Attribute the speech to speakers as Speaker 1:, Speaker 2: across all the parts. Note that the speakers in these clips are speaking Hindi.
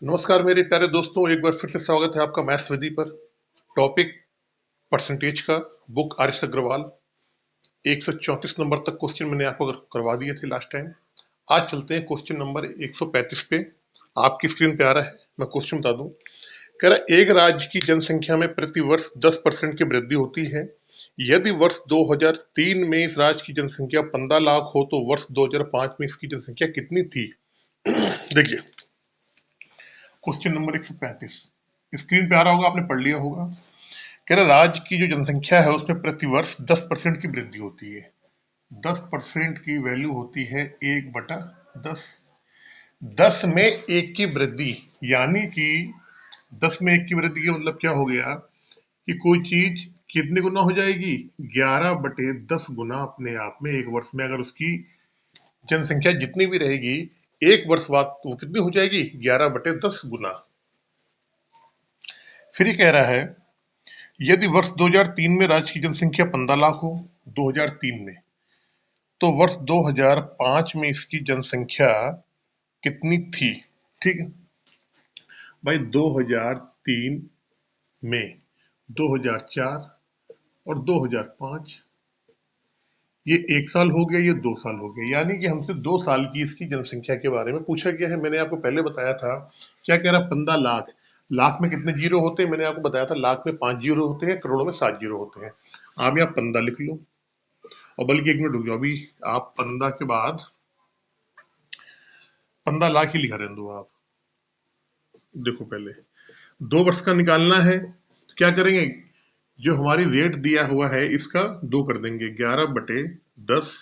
Speaker 1: नमस्कार मेरे प्यारे दोस्तों, एक बार फिर से स्वागत है आपका मैथ्स विधि पर। टॉपिक परसेंटेज का, book R S Agarwal. 134 number तक क्वेश्चन मैंने आपको करवा दिए थे लास्ट टाइम। आज चलते हैं क्वेश्चन नंबर 135 पे। आपकी स्क्रीन पे आ रहा है, मैं क्वेश्चन बता दूं। कह रहा एक राज्य की जनसंख्या में प्रति वर्ष 10% की वृद्धि होती है। यदि वर्ष 2003 में इस राज्य की जनसंख्या 15 लाख हो तो वर्ष 2005 में इसकी जनसंख्या कितनी थी? देखिए, क्वेश्चन नंबर 135 स्क्रीन पे आ रहा होगा, आपने पढ़ लिया होगा। कह रहा राज्य की जो जनसंख्या है उसमें प्रतिवर्ष 10% की वृद्धि होती है। 10% की वैल्यू होती है 1/10। 10 में 1 की वृद्धि, यानी कि 10 में 1 की वृद्धि का मतलब क्या हो गया कि कोई चीज कितने गुना हो जाएगी? 11/10 गुना अपने आप में एक वर्ष में। अगर उसकी जनसंख्या जितनी भी रहेगी, एक वर्ष बाद तो वो कितनी हो जाएगी? 11/10 गुना। फिर ये कह रहा है यदि वर्ष 2003 में राज्य की जनसंख्या 15 लाख हो, 2003 में, तो वर्ष 2005 में इसकी जनसंख्या कितनी थी? ठीक है भाई, 2003 में 2004 और 2005, ये एक साल हो गया, ये 2 साल हो गया, यानी कि हमसे 2 साल की इसकी जनसंख्या के बारे में पूछा गया है। मैंने आपको पहले बताया था, क्या कह रहा? 15 लाख। लाख में कितने जीरो होते हैं? मैंने आपको बताया था, लाख में 5 जीरो होते हैं, करोड़ों में 7 जीरो होते हैं। आप यहाँ 15 लिख लो, और बल्कि 1 मिनट रुक जाओ, अभी आप 15 के बाद 15 लाख ही लिखा रहने दो आप। देखो, पहले 2 वर्ष का निकालना है तो क्या करेंगे? जो हमारी रेट दिया हुआ है इसका 2 कर देंगे, 11/10।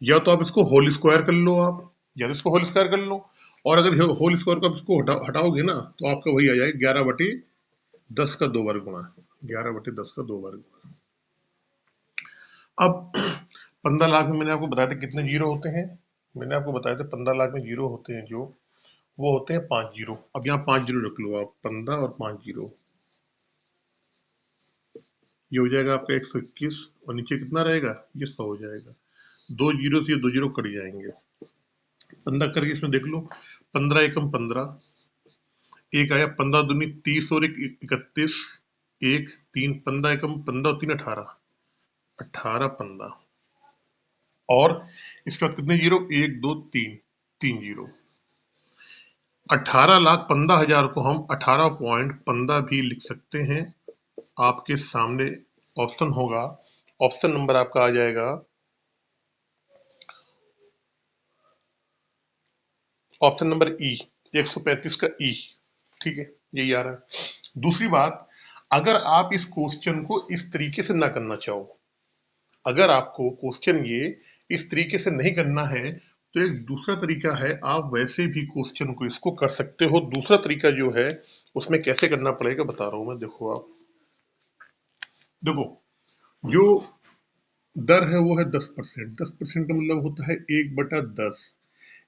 Speaker 1: या तो आप इसको होल स्क्वायर कर लो, आप या तो इसको होल स्क्वायर कर लो, और अगर होल स्क्वायर को आप इसको हटाओगे ना तो आपका वही आ जाएगा 11/10 का 2 वर्ग गुणा। 11/10 का 2 वर्ग गुणा। अब 15 लाख में मैंने आपको बताया था कितने जीरो होते हैं। मैंने आपको बताया था 15 लाख में जीरो होते हैं जो, वो होते हैं 5 जीरो। अब यहाँ 5 जीरो रख लो आप, 15 और 5 जीरो, ये हो जाएगा आपका 121, और नीचे कितना रहेगा? ये 100 हो जाएगा। 2 जीरो से ये 2 जीरो कट जाएंगे। 15 करके इसमें देख लो, 15 एकम 15, एक आया 15 दूनी 30 और एक 31, एक 3, 15 एकम 15 और 3 18, 18 15, और इसका कितने जीरो? 1 2 3, 3 जीरो। 18,15,000 को हम 18.15 भी लिख सकते हैं। आपके सामने ऑप्शन होगा, ऑप्शन नंबर आपका आ जाएगा, ऑप्शन नंबर ई, 135 का ई। ठीक है, यही आ रहा है। दूसरी बात, अगर आप इस क्वेश्चन को इस तरीके से ना करना चाहो, अगर आपको क्वेश्चन ये इस तरीके से नहीं करना है, तो एक दूसरा तरीका है, आप वैसे भी क्वेश्चन को इसको कर सकते हो। दूसरा तरीका जो है उसमें कैसे करना पड़ेगा बता रहा हूं मैं। देखो आप, देखो, जो दर है वो है 10%। 10% का मतलब होता है 1/10,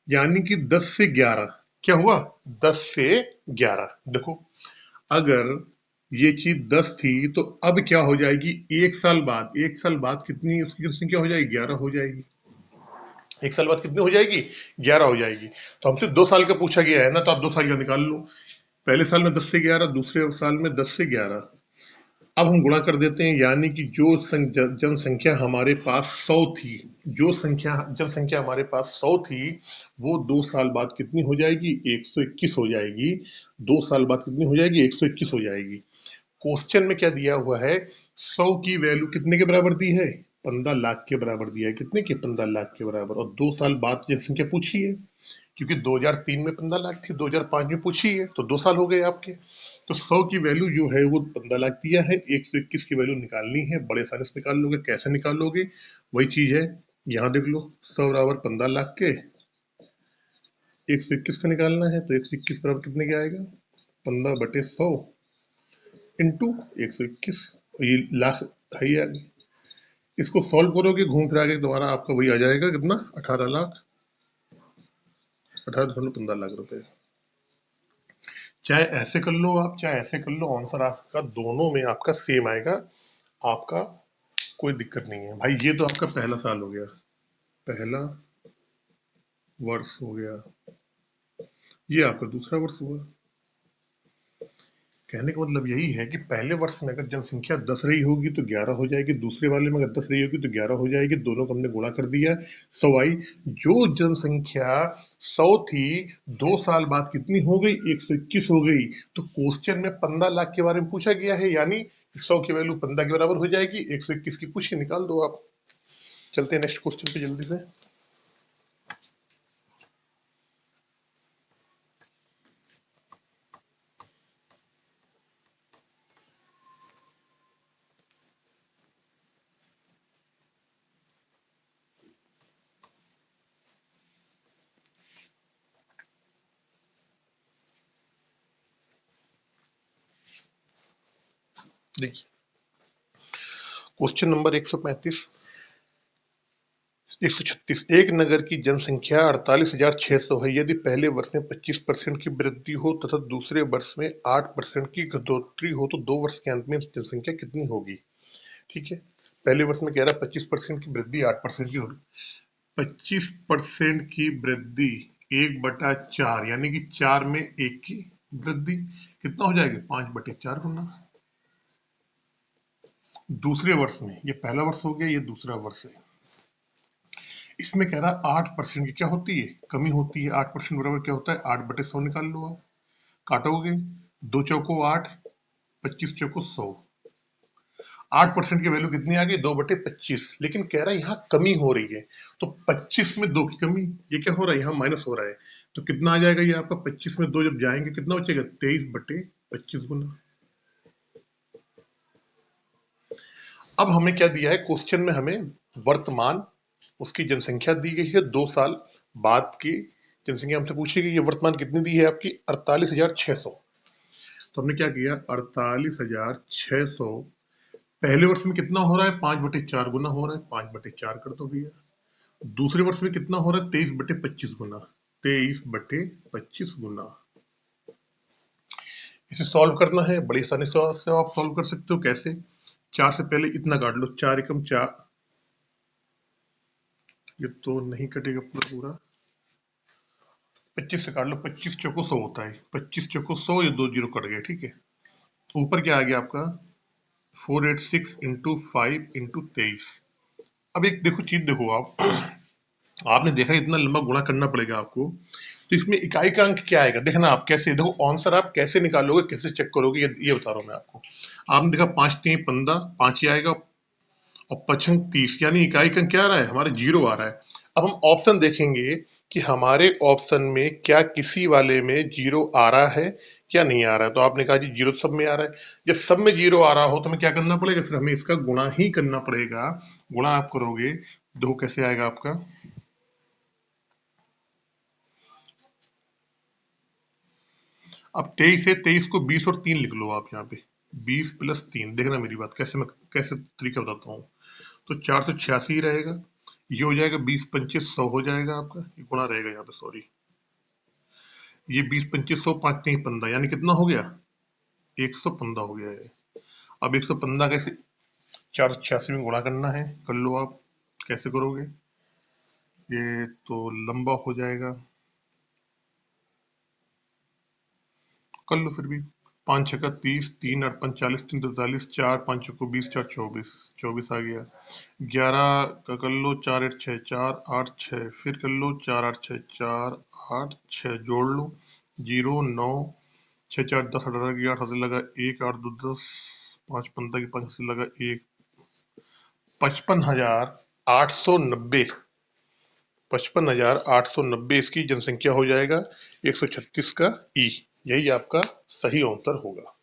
Speaker 1: यानी कि 10 से 11। क्या हुआ? 10 से 11। देखो, अगर ये चीज 10 थी तो अब क्या हो जाएगी? एक साल बाद, एक साल बाद कितनी उसकी जनसंख्या हो जाएगी? 11 हो जाएगी। एक साल बाद कितनी हो जाएगी? 11 हो जाएगी। तो हमसे 2 साल का पूछा गया है ना, तो आप 2 साल का निकाल लो। पहले साल में 10 से 11, दूसरे साल में 10 से 11। अब हम गुणा कर देते हैं, यानी कि जो जनसंख्या हमारे पास 100 थी, जो जनसंख्या हमारे पास 100 थी, वो 2 साल बाद कितनी हो जाएगी? 121 हो जाएगी। 2 साल बाद कितनी हो जाएगी? 121 हो जाएगी। क्वेश्चन में क्या दिया हुआ है? 100 की वैल्यू कितने के बराबर दी है? 15 लाख के बराबर दिया है। कितने के? 15 लाख के बराबर। और 2 साल बाद जनसंख्या पूछी है, क्योंकि 2003 में 15 लाख थी, 2005 में पूछी है, तो 2 साल हो गए आपके। तो 100 की वैल्यू जो है वो 15 लाख दिया है, 121 की वैल्यू निकालनी है। बड़े आसानी से निकाल लोगे। कैसे निकालोगे? वही चीज है, यहाँ देख लो, 100 बराबर 15 लाख के 121 का निकालना है, तो 121 बराबर कितने का आएगा? 15/100 इंटू 121, ये लाख है ही आगे। इसको सॉल्व करोगे घूम फिरा के, तुम्हारा आपका वही आ जाएगा, कितना? 18 लाख, 18.15 लाख रुपए। चाहे ऐसे कर लो आप, चाहे ऐसे कर लो, आंसर आपका दोनों में आपका सेम आएगा। आपका कोई दिक्कत नहीं है भाई। ये तो आपका पहला साल हो गया, पहला वर्ष हो गया। ये आपका दूसरा वर्ष हुआ। कहने का मतलब यही है कि पहले वर्ष में अगर जनसंख्या 10 रही होगी तो 11 हो जाएगी, दूसरे वाले में अगर 10 रही होगी तो 11 हो जाएगी, दोनों को हमने गुणा कर दिया, 100 आई। जो जनसंख्या 100 थी, 2 साल बाद कितनी हो गई? 121 हो गई। तो क्वेश्चन में 15 लाख के बारे में पूछा गया है, यानी 100 की वैल्यू 15 के बराबर हो जाएगी, 121 की पूछ के निकाल दो आप। चलते हैं नेक्स्ट क्वेश्चन पे जल्दी से। देखिए क्वेश्चन नंबर 135 136। एक नगर की जनसंख्या 48,600 है। यदि पहले वर्ष में 25% की वृद्धि हो तथा दूसरे वर्ष में 8% की घटोतरी हो तो 2 वर्ष के अंत में जनसंख्या कितनी होगी? ठीक है, पहले वर्ष में कह रहा है 25% की वृद्धि 8% की होगी। 25% की वृद्धि 1/4 यानी कि 4 में 1 की वृद्धि कितना हो जाएगा? 5/4 गुना। दूसरे वर्ष में, ये पहला वर्ष हो गया, ये दूसरा वर्ष है, इसमें कह रहा है 8% की क्या होती है? कमी होती है। 8% बराबर क्या होता है? 8/100 निकाल लो आप, काटोगे 2 चौको 8, 25 चौको 100। 8% की वैल्यू कितनी आ गई? 2/25। लेकिन कह रहा है यहाँ कमी हो रही है, तो 25 में 2 की कमी, ये क्या हो रहा है? यहाँ माइनस हो रहा है, तो कितना आ जाएगा ये आपका? 25 में 2 जब जाएंगे कितना बचेगा? 23/25 गुना। अब हमें क्या दिया है क्वेश्चन में? हमें वर्तमान उसकी जनसंख्या दी गई है, 2 साल बाद की जनसंख्या हमसे पूछी गई है। वर्तमान कितनी दी है आपकी? 48,600। तो हमने क्या किया? 48,600 पहले वर्ष में कितना हो रहा है? 5/4 गुना हो रहा है, 5/4 कर दो भैया। दूसरे वर्ष में कितना हो रहा है? 23/25 गुना, 23/25 गुना। इसे सॉल्व करना है, बड़ी आसानी से आप सॉल्व कर सकते हो। कैसे? 4 से पहले इतना काट लो, 4 एकम 4, ये तो नहीं कटेगा पूरा पूरा। 25 से काट लो, 25 चौको 100 होता है, 25 चौको 100, ये 2 जीरो कट गए, ठीक है। तो ऊपर क्या आ गया आपका? 486 इंटू 5 इंटू 23। अब एक देखो चीज, देखो आप आपने देखा इतना लंबा गुणा करना पड़ेगा आपको, तो इसमें इकाई का अंक क्या आएगा? देखना आप कैसे, देखो आंसर आप कैसे निकालोगे, कैसे चेक करोगे, ये बता रहा हूं मैं आपको। आपने देखा 5 3 15, 5 ही आएगा, और 55 30, यानी इकाई का अंक क्या आ रहा है? हमारे 0 आ रहा है। अब हम ऑप्शन देखेंगे कि हमारे ऑप्शन में क्या किसी वाले में 0 आ रहा है क्या नहीं आ रहा है। तो आपने कहा जी 0 सब में आ रहा है। जब सब में 0 आ रहा हो तो हमें क्या करना पड़ेगा? फिर हमें इसका गुणा ही करना पड़ेगा। गुणा आप करोगे, देखो कैसे आएगा आपका। अब 23 है, 23 को 20 और 3 लिख लो आप यहाँ पे, 20 प्लस 3। देखना मेरी बात, कैसे मैं कैसे तरीका बताता हूँ। तो 486 रहेगा, ये हो जाएगा 20 25 100 हो जाएगा आपका, ये गुणा रहेगा यहाँ पे, सॉरी। ये 20 25 100, 5 3 15, यानी कितना हो गया? 115 हो गया है। अब 115 कैसे? 486 में गुणा करना है, कर लो आप। कैसे करोगे? ये तो लंबा हो जाएगा, कर लो फिर भी। 5 छक्का 30, 3 8 5 40, 3 43, 4 5 को 20, 4 24, 24 आ गया। 11 का कर लो, 4 8 6 4 8 6, फिर कर लो 4 8 6 4 8 6, जोड़ लो 0 9 6 4 10 18 की 8 हाथ से लगा 1 8 2 10 5 15 की 5 हाथ से लगा 1, 55,890। 55,890 इसकी जनसंख्या हो जाएगा। 136 का ई, यही आपका सही उत्तर होगा।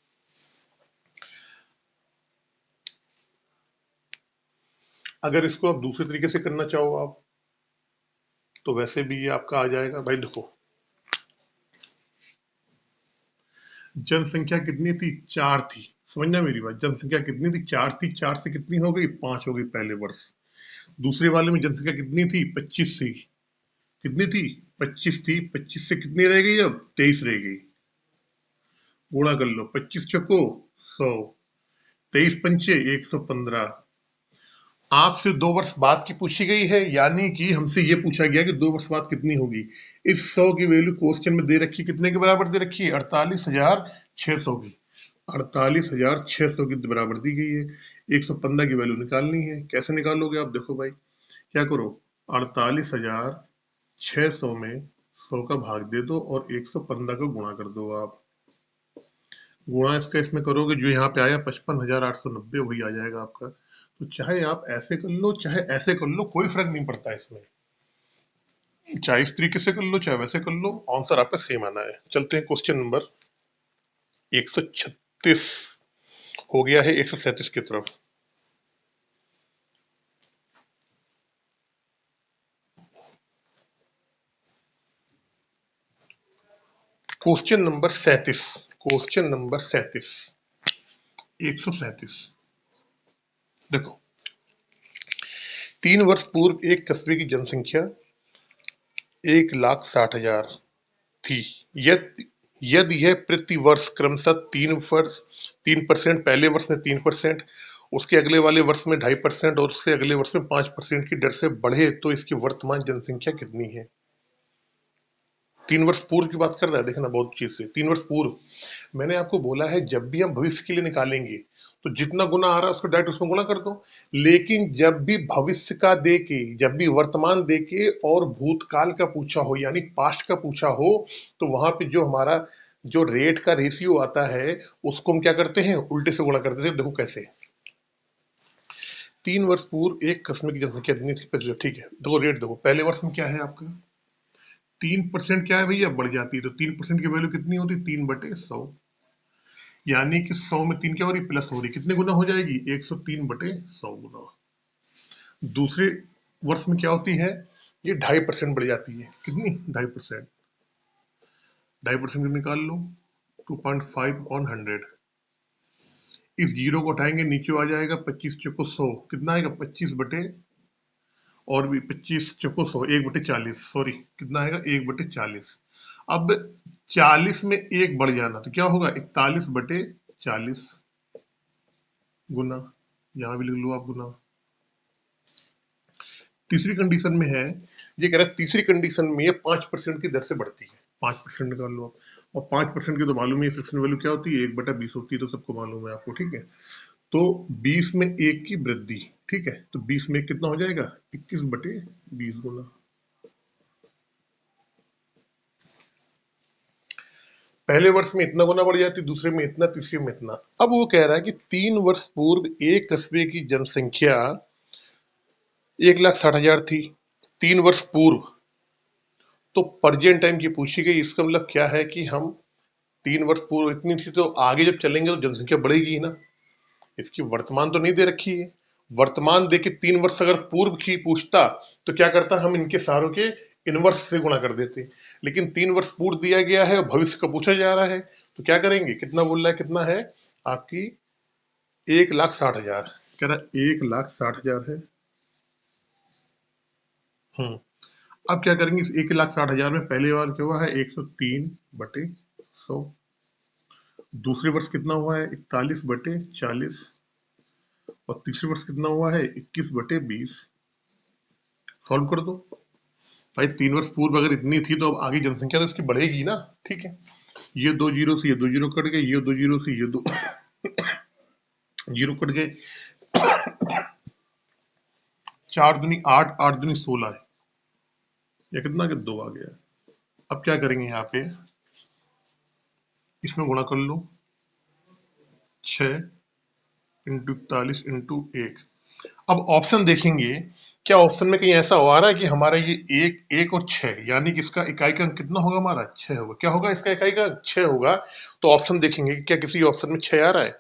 Speaker 1: अगर इसको आप दूसरे तरीके से करना चाहो आप, तो वैसे भी ये आपका आ जाएगा। भाई देखो, जनसंख्या कितनी थी? 4 थी। समझना मेरी बात, जनसंख्या कितनी थी? 4 थी। 4 से कितनी हो गई? 5 हो गई पहले वर्ष। दूसरे वाले में जनसंख्या कितनी थी? 25 थी। कितनी थी? 25 थी। 25 से कितनी रह गई? अब 23 रह गई। गुणा कर लो, 25 चौको 100, 23 पंचे 115। आपसे 2 वर्ष बाद की पूछी गई है, यानी कि हमसे ये पूछा गया कि 2 वर्ष बाद कितनी होगी। इस 100 की वैल्यू क्वेश्चन में दे रखी, कितने के बराबर दे रखी है? 48,600 की। 48,600 की बराबर दी गई है। 115 की वैल्यू निकालनी है। कैसे निकालोगे आप? देखो भाई, क्या करो, 48,600 में 100 का भाग दे दो और 115 को गुणा कर दो आप। गुणा इसका इसमें करोगे, जो यहाँ पे आया 55,890 वही आ जाएगा आपका। तो चाहे आप ऐसे कर लो चाहे ऐसे कर लो, कोई फर्क नहीं पड़ता इसमें। चाहे इस तरीके से कर लो चाहे वैसे कर लो, आंसर आपका सेम आना है। चलते हैं क्वेश्चन नंबर 136 हो गया है 137 की तरफ। Question number 37, question number 37, 137। देखो, 3 वर्ष पूर्व एक कस्बे की जनसंख्या 1,60,000 थी। यदि यदि यह प्रति वर्ष क्रमशः 3% पहले वर्ष में 3%, उसके अगले वाले वर्ष में 2.5% और उससे अगले वर्ष में 5% की दर से बढ़े तो इसकी वर्तमान जनसंख्या कितनी है? 3 वर्ष पूर्व की बात कर रहा है, देखना बहुत चीज से। 3 वर्ष पूर्व, मैंने आपको बोला है जब भी हम भविष्य के लिए निकालेंगे तो जितना गुना आ रहा है उसको डायरेक्ट उसमें गुणा कर दो। लेकिन जब भी भविष्य का दे के, जब भी वर्तमान दे के और भूतकाल का पूछा हो यानी पास्ट का पूछा हो, तो वहां पे जो हमारा जो रेट का रेशियो आता है उसको हम क्या करते हैं, उल्टे से गुणा करते थे। देखो कैसे, 3 वर्ष पूर्व एक कस्बे की जनसंख्या इतनी थी, ठीक है। देखो रेट देखो, पहले वर्ष में क्या है आपका 3% क्या है भैया, बढ़ जाती है। तो 3% की वैल्यू कितनी होती है, 3/100। यानी कि 100 में 3 क्या हो रही, प्लस हो रही, कितने गुना हो जाएगी, 103/100 गुना। दूसरे वर्ष में क्या होती है, ये 2.5% बढ़ जाती है। कितनी, 2.5%। 2.5% निकाल लो, 2.5/100। इस जीरो को उठाएंगे, नीचे आ जाएगा 25 चौको 100, कितना आएगा 25 बटे, और भी 25 चौको 100, 1/40, सॉरी कितना आएगा 1/40। अब 40 में एक बढ़ जाना तो क्या होगा, 41/40 गुना, यहां भी लिख लो आप गुना। तीसरी कंडीशन में है, ये कह रहा है तीसरी कंडीशन में ये 5% की दर से बढ़ती है। 5% निकाल लो आप, और 5% की तो मालूम है फिक्शन वैल्यू क्या होती है, 1/20 होती है, तो सबको मालूम है आपको, ठीक है। तो 20 में 1 की वृद्धि, ठीक है, तो 20 में 1 कितना हो जाएगा, 21/20 गुना। पहले वर्ष में इतना गुना बढ़ जाती, दूसरे में इतना, तीसरे में इतना। अब वो कह रहा है कि 3 वर्ष पूर्व एक कस्बे की जनसंख्या 1,60,000 थी। 3 वर्ष पूर्व, तो प्रेजेंट टाइम की पूछी गई। इसका मतलब क्या है कि हम 3 वर्ष पूर्व इतनी थी, तो आगे जब चलेंगे तो जनसंख्या बढ़ेगी ही ना। इसकी वर्तमान तो नहीं दे रखी है। वर्तमान दे के 3 वर्ष अगर पूर्व की पूछता तो क्या करता, हम इनके सारों के इनवर्स से गुणा कर देते। लेकिन 3 वर्ष पूर्व दिया गया है और भविष्य का पूछा जा रहा है, तो क्या करेंगे, कितना बोल रहा है, कितना है आपकी 1,60,000, कह रहा है 1,60,000 है। हम्म। अब क्या करेंगे, इस 1,60,000 में पहले बार क्या हुआ है, 103/100। दूसरे वर्ष कितना हुआ है, 41/40। और तीसरे वर्ष कितना हुआ है, 21/20। सॉल्व कर दो भाई। 3 वर्ष पूर्व अगर इतनी थी तो अब आगे जनसंख्या तो इसकी बढ़ेगी ना, ठीक है। ये 2 जीरो से ये 2 जीरो कट गए, ये 2 जीरो से ये 2 जीरो कट गए। 4 दूनी 8, 8 दूनी 16 है, या कितना के 2 आ गया। अब क्या करेंगे, यहाँ पे इसमें गुणा कर लो, 6 × 41 × 1। अब ऑप्शन देखेंगे, क्या ऑप्शन में कहीं ऐसा आ रहा है कि हमारा ये 1 और 6, यानी कि इसका इकाई का अंक कितना होगा, हमारा 6 होगा। क्या होगा, इसका इकाई का 6 होगा। तो ऑप्शन देखेंगे कि क्या किसी ऑप्शन में 6 आ रहा है।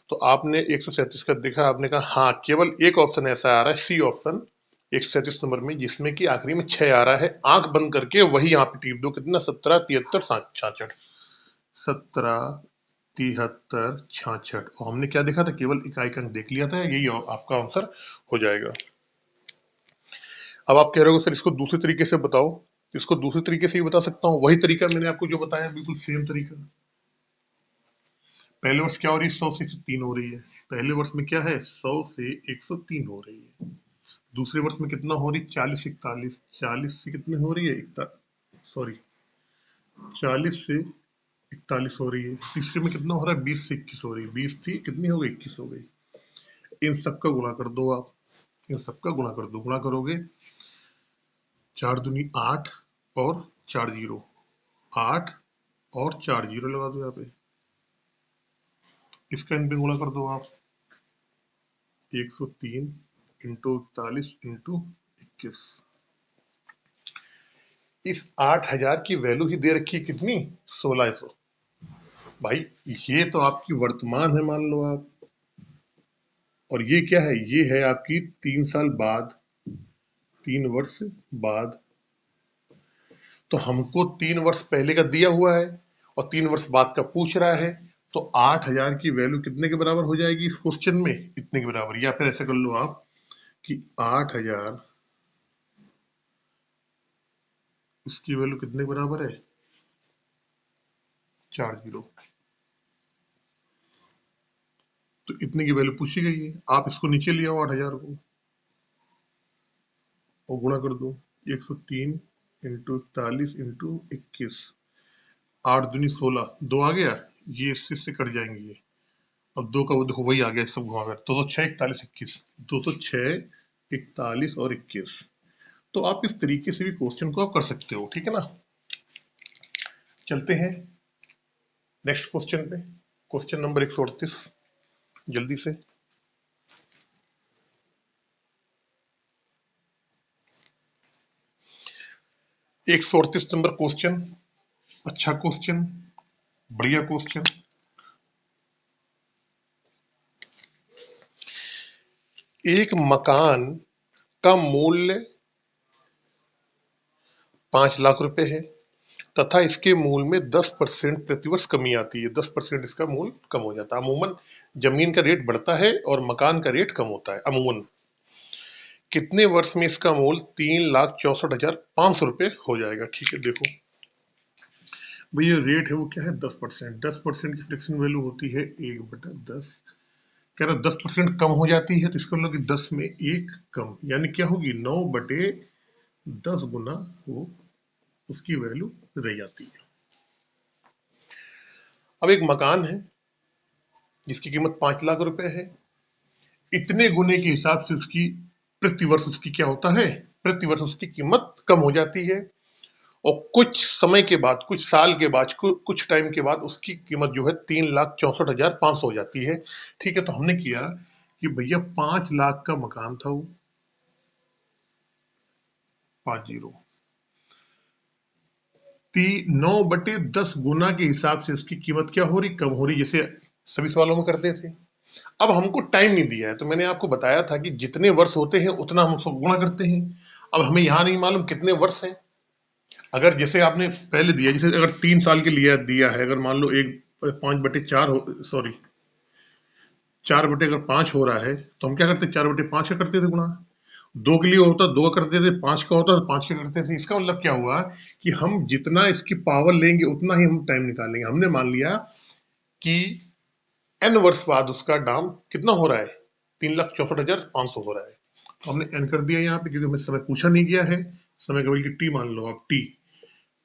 Speaker 1: तो आपने 137 का देखा, आपने कहा हाँ, केवल एक ऑप्शन ऐसा आ रहा है, सी ऑप्शन 137 नंबर में, जिसमें कि आखिरी में 6 आ रहा है। आंख बंद करके वही यहाँ पे टीप दो, कितना, 17, 73, 66। 17, 73, 66। और हमने क्या देखा था, केवल इकाई का अंक देख लिया था, यही आपका आंसर हो जाएगा। अब आप कह रहे हो सर इसको दूसरे तरीके से बताओ। इसको दूसरे तरीके से ही बता सकता हूँ, वही तरीका मैंने आपको जो बताया, बिल्कुल सेम तरीका। पहले वर्ष क्या हो रही है, 100 से 103 हो रही है। पहले वर्ष में क्या है, 100 से 103 हो रही है। दूसरे वर्ष में कितना हो रही, 40 से 41। 40 से कितने हो रही है, सॉरी 40 से 41 हो रही है। तीसरे में कितना हो रहा है? 20 से 21 हो रही है। 20 थी, कितनी हो गई? 21 हो गई। इन सबका गुणा कर दो आप, इन सबका गुणा कर दो। गुणा करोगे 4 दूनी 8 और 4 जीरो, 8 और 4 जीरो लगा दो यहाँ पे। इसका इन पे गुणा कर दो आप, 103 इंटू 41 इंटू 21। इस 8000 की वैल्यू ही दे रखी है कितनी? 1600। भाई ये तो आपकी वर्तमान है मान लो आप, और ये क्या है? ये है आपकी 3 साल बाद, 3 वर्ष बाद। तो हमको 3 वर्ष पहले का दिया हुआ है और 3 वर्ष बाद का पूछ रहा है, तो 8000 की वैल्यू कितने के बराबर हो जाएगी इस क्वेश्चन में? इतने के बराबर। या फिर ऐसे कर लो आप कि 8000, इसकी वैल्यू कितने के बराबर है? 4 जीरो। तो इतने की वैल्यू पूछी गई है। आप इसको नीचे ले आओ 8000 को और गुणा कर दो 103 इंटू 41 इंटू 21। 8 दूनी 16, 2 आ गया, ये इससे कट जाएंगे ये। अब 2 का वो देखो वही आ गया, सब घुमा कर 206 41 21, 206 41 और 21। तो आप इस तरीके से भी क्वेश्चन को आप कर सकते हो, ठीक है ना। चलते हैं नेक्स्ट क्वेश्चन पे। क्वेश्चन नंबर 138, जल्दी से। 138 नंबर क्वेश्चन, अच्छा क्वेश्चन, बढ़िया क्वेश्चन। एक मकान का मूल्य 5 लाख रुपए है तथा इसके मूल में 10% प्रतिवर्ष कमी आती है। 10% इसका मूल कम हो जाता है। अमूमन जमीन का रेट बढ़ता है और मकान का रेट कम होता है अमूमन। कितने वर्ष में इसका मूल 3,64,500 रुपए हो जाएगा? ठीक है, देखो भैया रेट है वो क्या है? 10%। 10% की फ्रिक्शन वैल्यू होती है 1/10। कह रहा 10% कम हो जाती है, तो इसका मतलब कि 10 में 1 कम, यानी क्या होगी? 9/10 गुना वो उसकी वैल्यू रह जाती है। अब एक मकान है जिसकी कीमत 5 लाख रुपए है। इतने गुने के हिसाब से उसकी प्रतिवर्ष उसकी क्या होता है? प्रतिवर्ष उसकी कीमत कम हो जाती है और कुछ समय के बाद, कुछ साल के बाद, कुछ टाइम के बाद उसकी कीमत जो है 3,64,500 हो जाती है। ठीक है, तो हमने किया कि भैया 5 लाख का मकान था वो, 50, 9/10 गुना के हिसाब से इसकी कीमत क्या हो रही? कम हो रही, जैसे सभी सवालों में करते थे। अब हमको टाइम नहीं दिया है, तो मैंने आपको बताया था कि जितने वर्ष होते हैं उतना हम उसको गुणा करते हैं। अब हमें यहाँ नहीं मालूम कितने वर्ष हैं। अगर जैसे आपने पहले दिया, जैसे अगर 3 साल के लिए दिया है, अगर मान लो 5/4 हो, सॉरी 4/5 हो रहा है, तो हम क्या करते? 4/5 का करते थे गुणा। 2 के लिए होता 2 करते थे, 5 का होता तो 5 का करते थे। इसका मतलब क्या हुआ कि हम जितना इसकी पावर लेंगे उतना ही हम टाइम निकालेंगे। हमने मान लिया कि n वर्ष बाद उसका दाम कितना हो रहा है? 3,64,500 हो रहा है। तो हमने n कर दिया यहाँ पे, क्योंकि हमें समय पूछा नहीं गया है। समय का बल्कि t मान लो आप,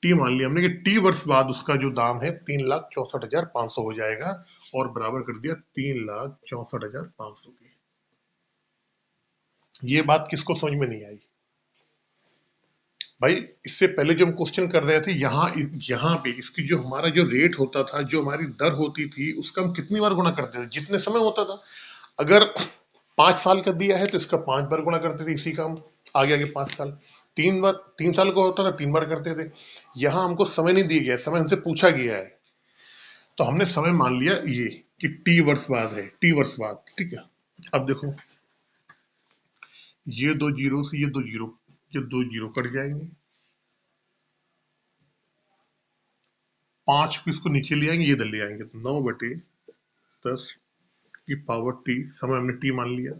Speaker 1: टी मान लिया हमने कि टी वर्ष बाद उसका जो दाम है 3,64,500 हो जाएगा, और बराबर कर दिया 3,64,500 की। ये बात किसको समझ में नहीं आई? भाई इससे पहले जो हम क्वेश्चन कर रहे थे, यहाँ पे इसकी जो हमारा जो रेट होता था, जो हमारी दर होती थी, उसका हम कितनी बार गुणा करते थे? जितने समय होता था। अगर 5 साल का दिया है तो इसका 5 बार गुणा करते थे, इसी का हम आगे आगे 5 साल। 3 बार, 3 साल का होता था 3 बार करते थे। यहाँ हमको समय नहीं दिया गया, समय हमसे पूछा गया है, तो हमने समय मान लिया ये कि टी वर्ष बाद है, टी वर्ष बाद। ठीक है, अब देखो ये 2 जीरो से ये 2 जीरो, ये 2 जीरो कट जाएंगे। 5 को इसको नीचे ले आएंगे, ये इधर ले आएंगे, तो 9/10 की पावर टी, समय हमने टी मान लिया,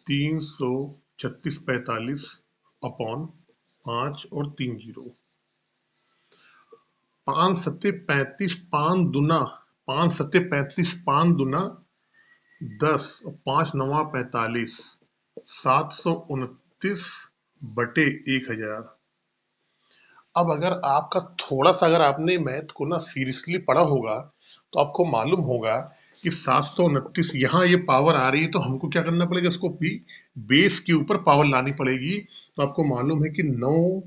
Speaker 1: 336/45 अपॉन 5 और 3 जीरो। 5 सत्ते 35, 5 दूना 5 सत्ते 35, 5 दूना 10 और 5 नवा 45, 729/1000। अब अगर आपका थोड़ा सा अगर आपने मैथ को ना सीरियसली पढ़ा होगा तो आपको मालूम होगा कि 729 यहाँ ये पावर आ रही है तो हमको क्या करना पड़ेगा, इसको भी बेस के ऊपर पावर लानी पड़ेगी। तो आपको मालूम है कि 9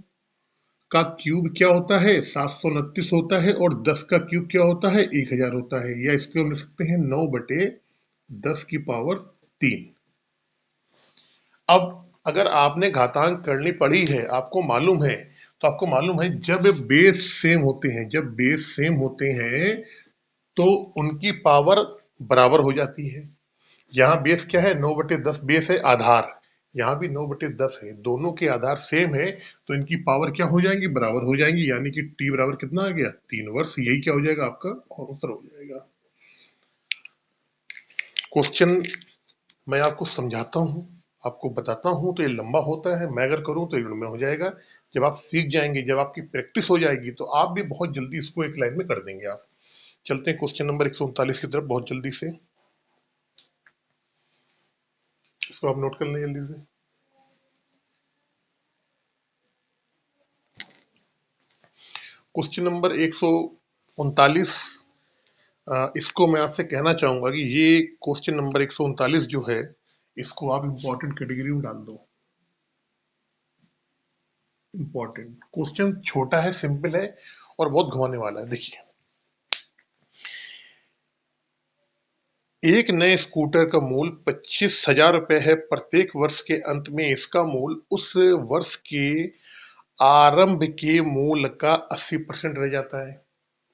Speaker 1: का क्यूब क्या होता है, 729 होता है, और 10 का क्यूब क्या होता है, 1000 होता है। या इसको हम लिख सकते हैं 9/10 की पावर 3। अब अगर आपने घातांक करनी पड़ी है, आपको मालूम है, तो आपको मालूम है जब बेस सेम होते हैं, जब बेस सेम होते हैं तो उनकी पावर बराबर हो जाती है। यहाँ बेस क्या है, 9/10 बेस है, आधार। यहाँ भी 9/10 है, दोनों के आधार सेम है, तो इनकी पावर क्या हो जाएंगी, बराबर हो जाएंगी। यानी कि टी बराबर कितना आ गया, 3 वर्ष। यही क्या हो जाएगा, आपका उत्तर हो जाएगा। क्वेश्चन मैं आपको समझाता हूँ, आपको बताता हूँ तो ये लंबा होता है, मैं अगर करूँ तो एक में हो जाएगा। जब आप सीख जाएंगे, जब आपकी प्रैक्टिस हो जाएगी तो आप भी बहुत जल्दी इसको एक लाइन में कर देंगे आप। चलते हैं क्वेश्चन नंबर 139 की तरफ बहुत जल्दी से। इसको आप नोट कर लें जल्दी से। क्वेश्चन नंबर 139, इसको मैं आपसे कहना चाहूंगा कि ये क्वेश्चन नंबर 139 जो है, इसको आप इंपॉर्टेंट कैटेगरी में डाल दो। इंपॉर्टेंट क्वेश्चन छोटा है, सिंपल है और बहुत घुमाने वाला है। देखिए, एक नए स्कूटर का मूल्य 25,000 रुपए है। प्रत्येक वर्ष के अंत में इसका मूल्य उस वर्ष के आरंभ के मूल्य का 80% रह जाता है।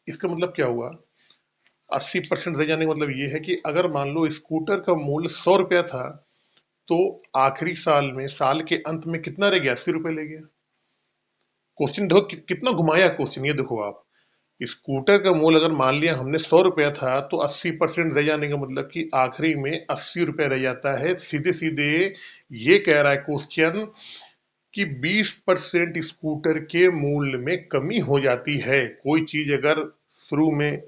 Speaker 1: इसका मतलब क्या हुआ, 80% रह जाने का मतलब ये है कि अगर मान लो स्कूटर का मूल्य 100 रुपया था, तो आखिरी साल में, साल के अंत में कितना रह गया, 80 रुपए ले गया। क्वेश्चन देखो कितना घुमाया क्वेश्चन, ये देखो आप, स्कूटर का मूल्य अगर मान लिया हमने 100 रुपया था, तो 80% रह जाने का मतलब कि आखिरी में 80 रुपए रह जाता है। सीधे सीधे ये कह रहा है क्वेश्चन कि 20% स्कूटर के मूल्य में कमी हो जाती है। कोई चीज अगर शुरू में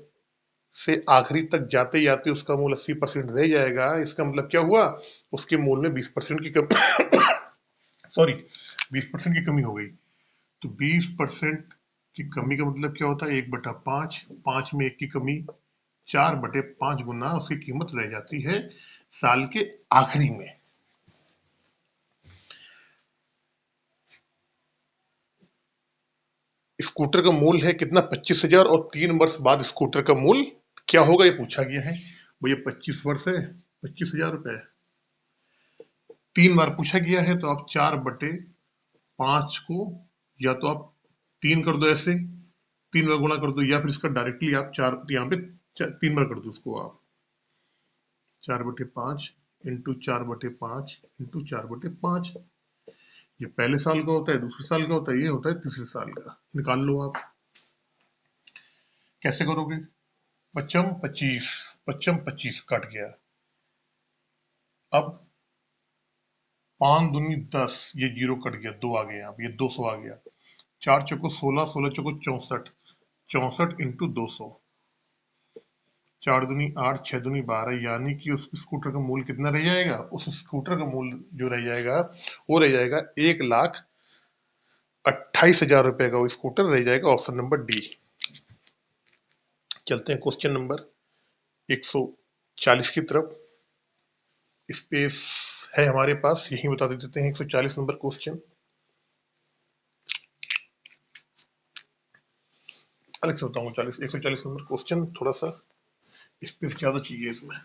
Speaker 1: से आखिरी तक जाते जाते उसका मूल्य 80% रह जाएगा, इसका मतलब क्या हुआ, उसके मूल्य में 20% की कमी सॉरी 20% की कमी हो गई। तो 20% की कमी का मतलब क्या होता है, 1/5, 5 में 1 की कमी, 4/5 गुना उसकी कीमत रह जाती है साल के आखिरी में। स्कूटर का मूल्य है कितना, 25,000, और 3 वर्ष बाद स्कूटर का मूल्य क्या होगा, ये पूछा गया है। भैया 25 वर्ष है, 25,000 रुपए, 3 बार पूछा गया है, तो आप 4/5 को या तो आप 3 कर दो, ऐसे 3 बार गुणा कर दो, या फिर इसका डायरेक्टली आप 4 यहाँ पे 3 बार कर दो उसको आप, 4/5 इंटू 4/5 इंटू 4/5। ये पहले साल का होता है, दूसरे साल का होता है, ये होता है तीसरे साल का। निकाल लो आप, कैसे करोगे, 25 25 कट गया। अब 5 दूनी 10, ये 0 कट गया, 2 आ गया, अब ये 200 आ गया। 4 चौको 16, 16 चौको 64, 64 इंटू 200, 4 दूनी 8, 6 दूनी 12, यानी कि उस स्कूटर का मूल्य कितना रह जाएगा, उस स्कूटर का मूल्य जो रह जाएगा वो रह जाएगा 1,28,000 रुपए का वो स्कूटर रह जाएगा। Option number D. चलते हैं क्वेश्चन नंबर 140 की तरफ। स्पेस है हमारे पास, यही बता देते हैं 140 नंबर क्वेश्चन। अलग से बताऊंगा, 140 नंबर क्वेश्चन, थोड़ा सा स्पेस ज्यादा चाहिए इसमें।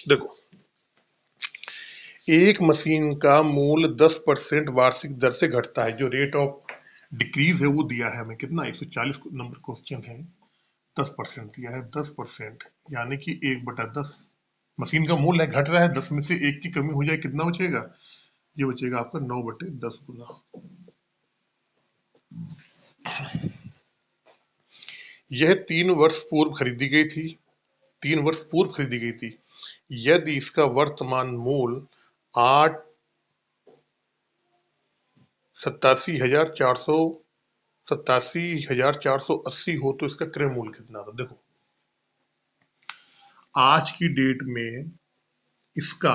Speaker 1: देखो, एक मशीन का मूल्य 10% वार्षिक दर से घटता है। जो रेट ऑफ डिक्रीज है वो दिया है हमें, कितना, 140 नंबर क्वेश्चन है, 10% दिया है, 10%, यानी कि 1/10। मशीन का मूल्य घट रहा है, 10 में से 1 की कमी हो जाए, कितना बचेगा, ये बचेगा आपका 9/10 गुना। यह 3 वर्ष पूर्व खरीदी गई थी, 3 वर्ष पूर्व खरीदी गई थी। यदि इसका वर्तमान मूल्य 87,480 हो तो इसका क्रय मूल्य कितना था। देखो, आज की डेट में इसका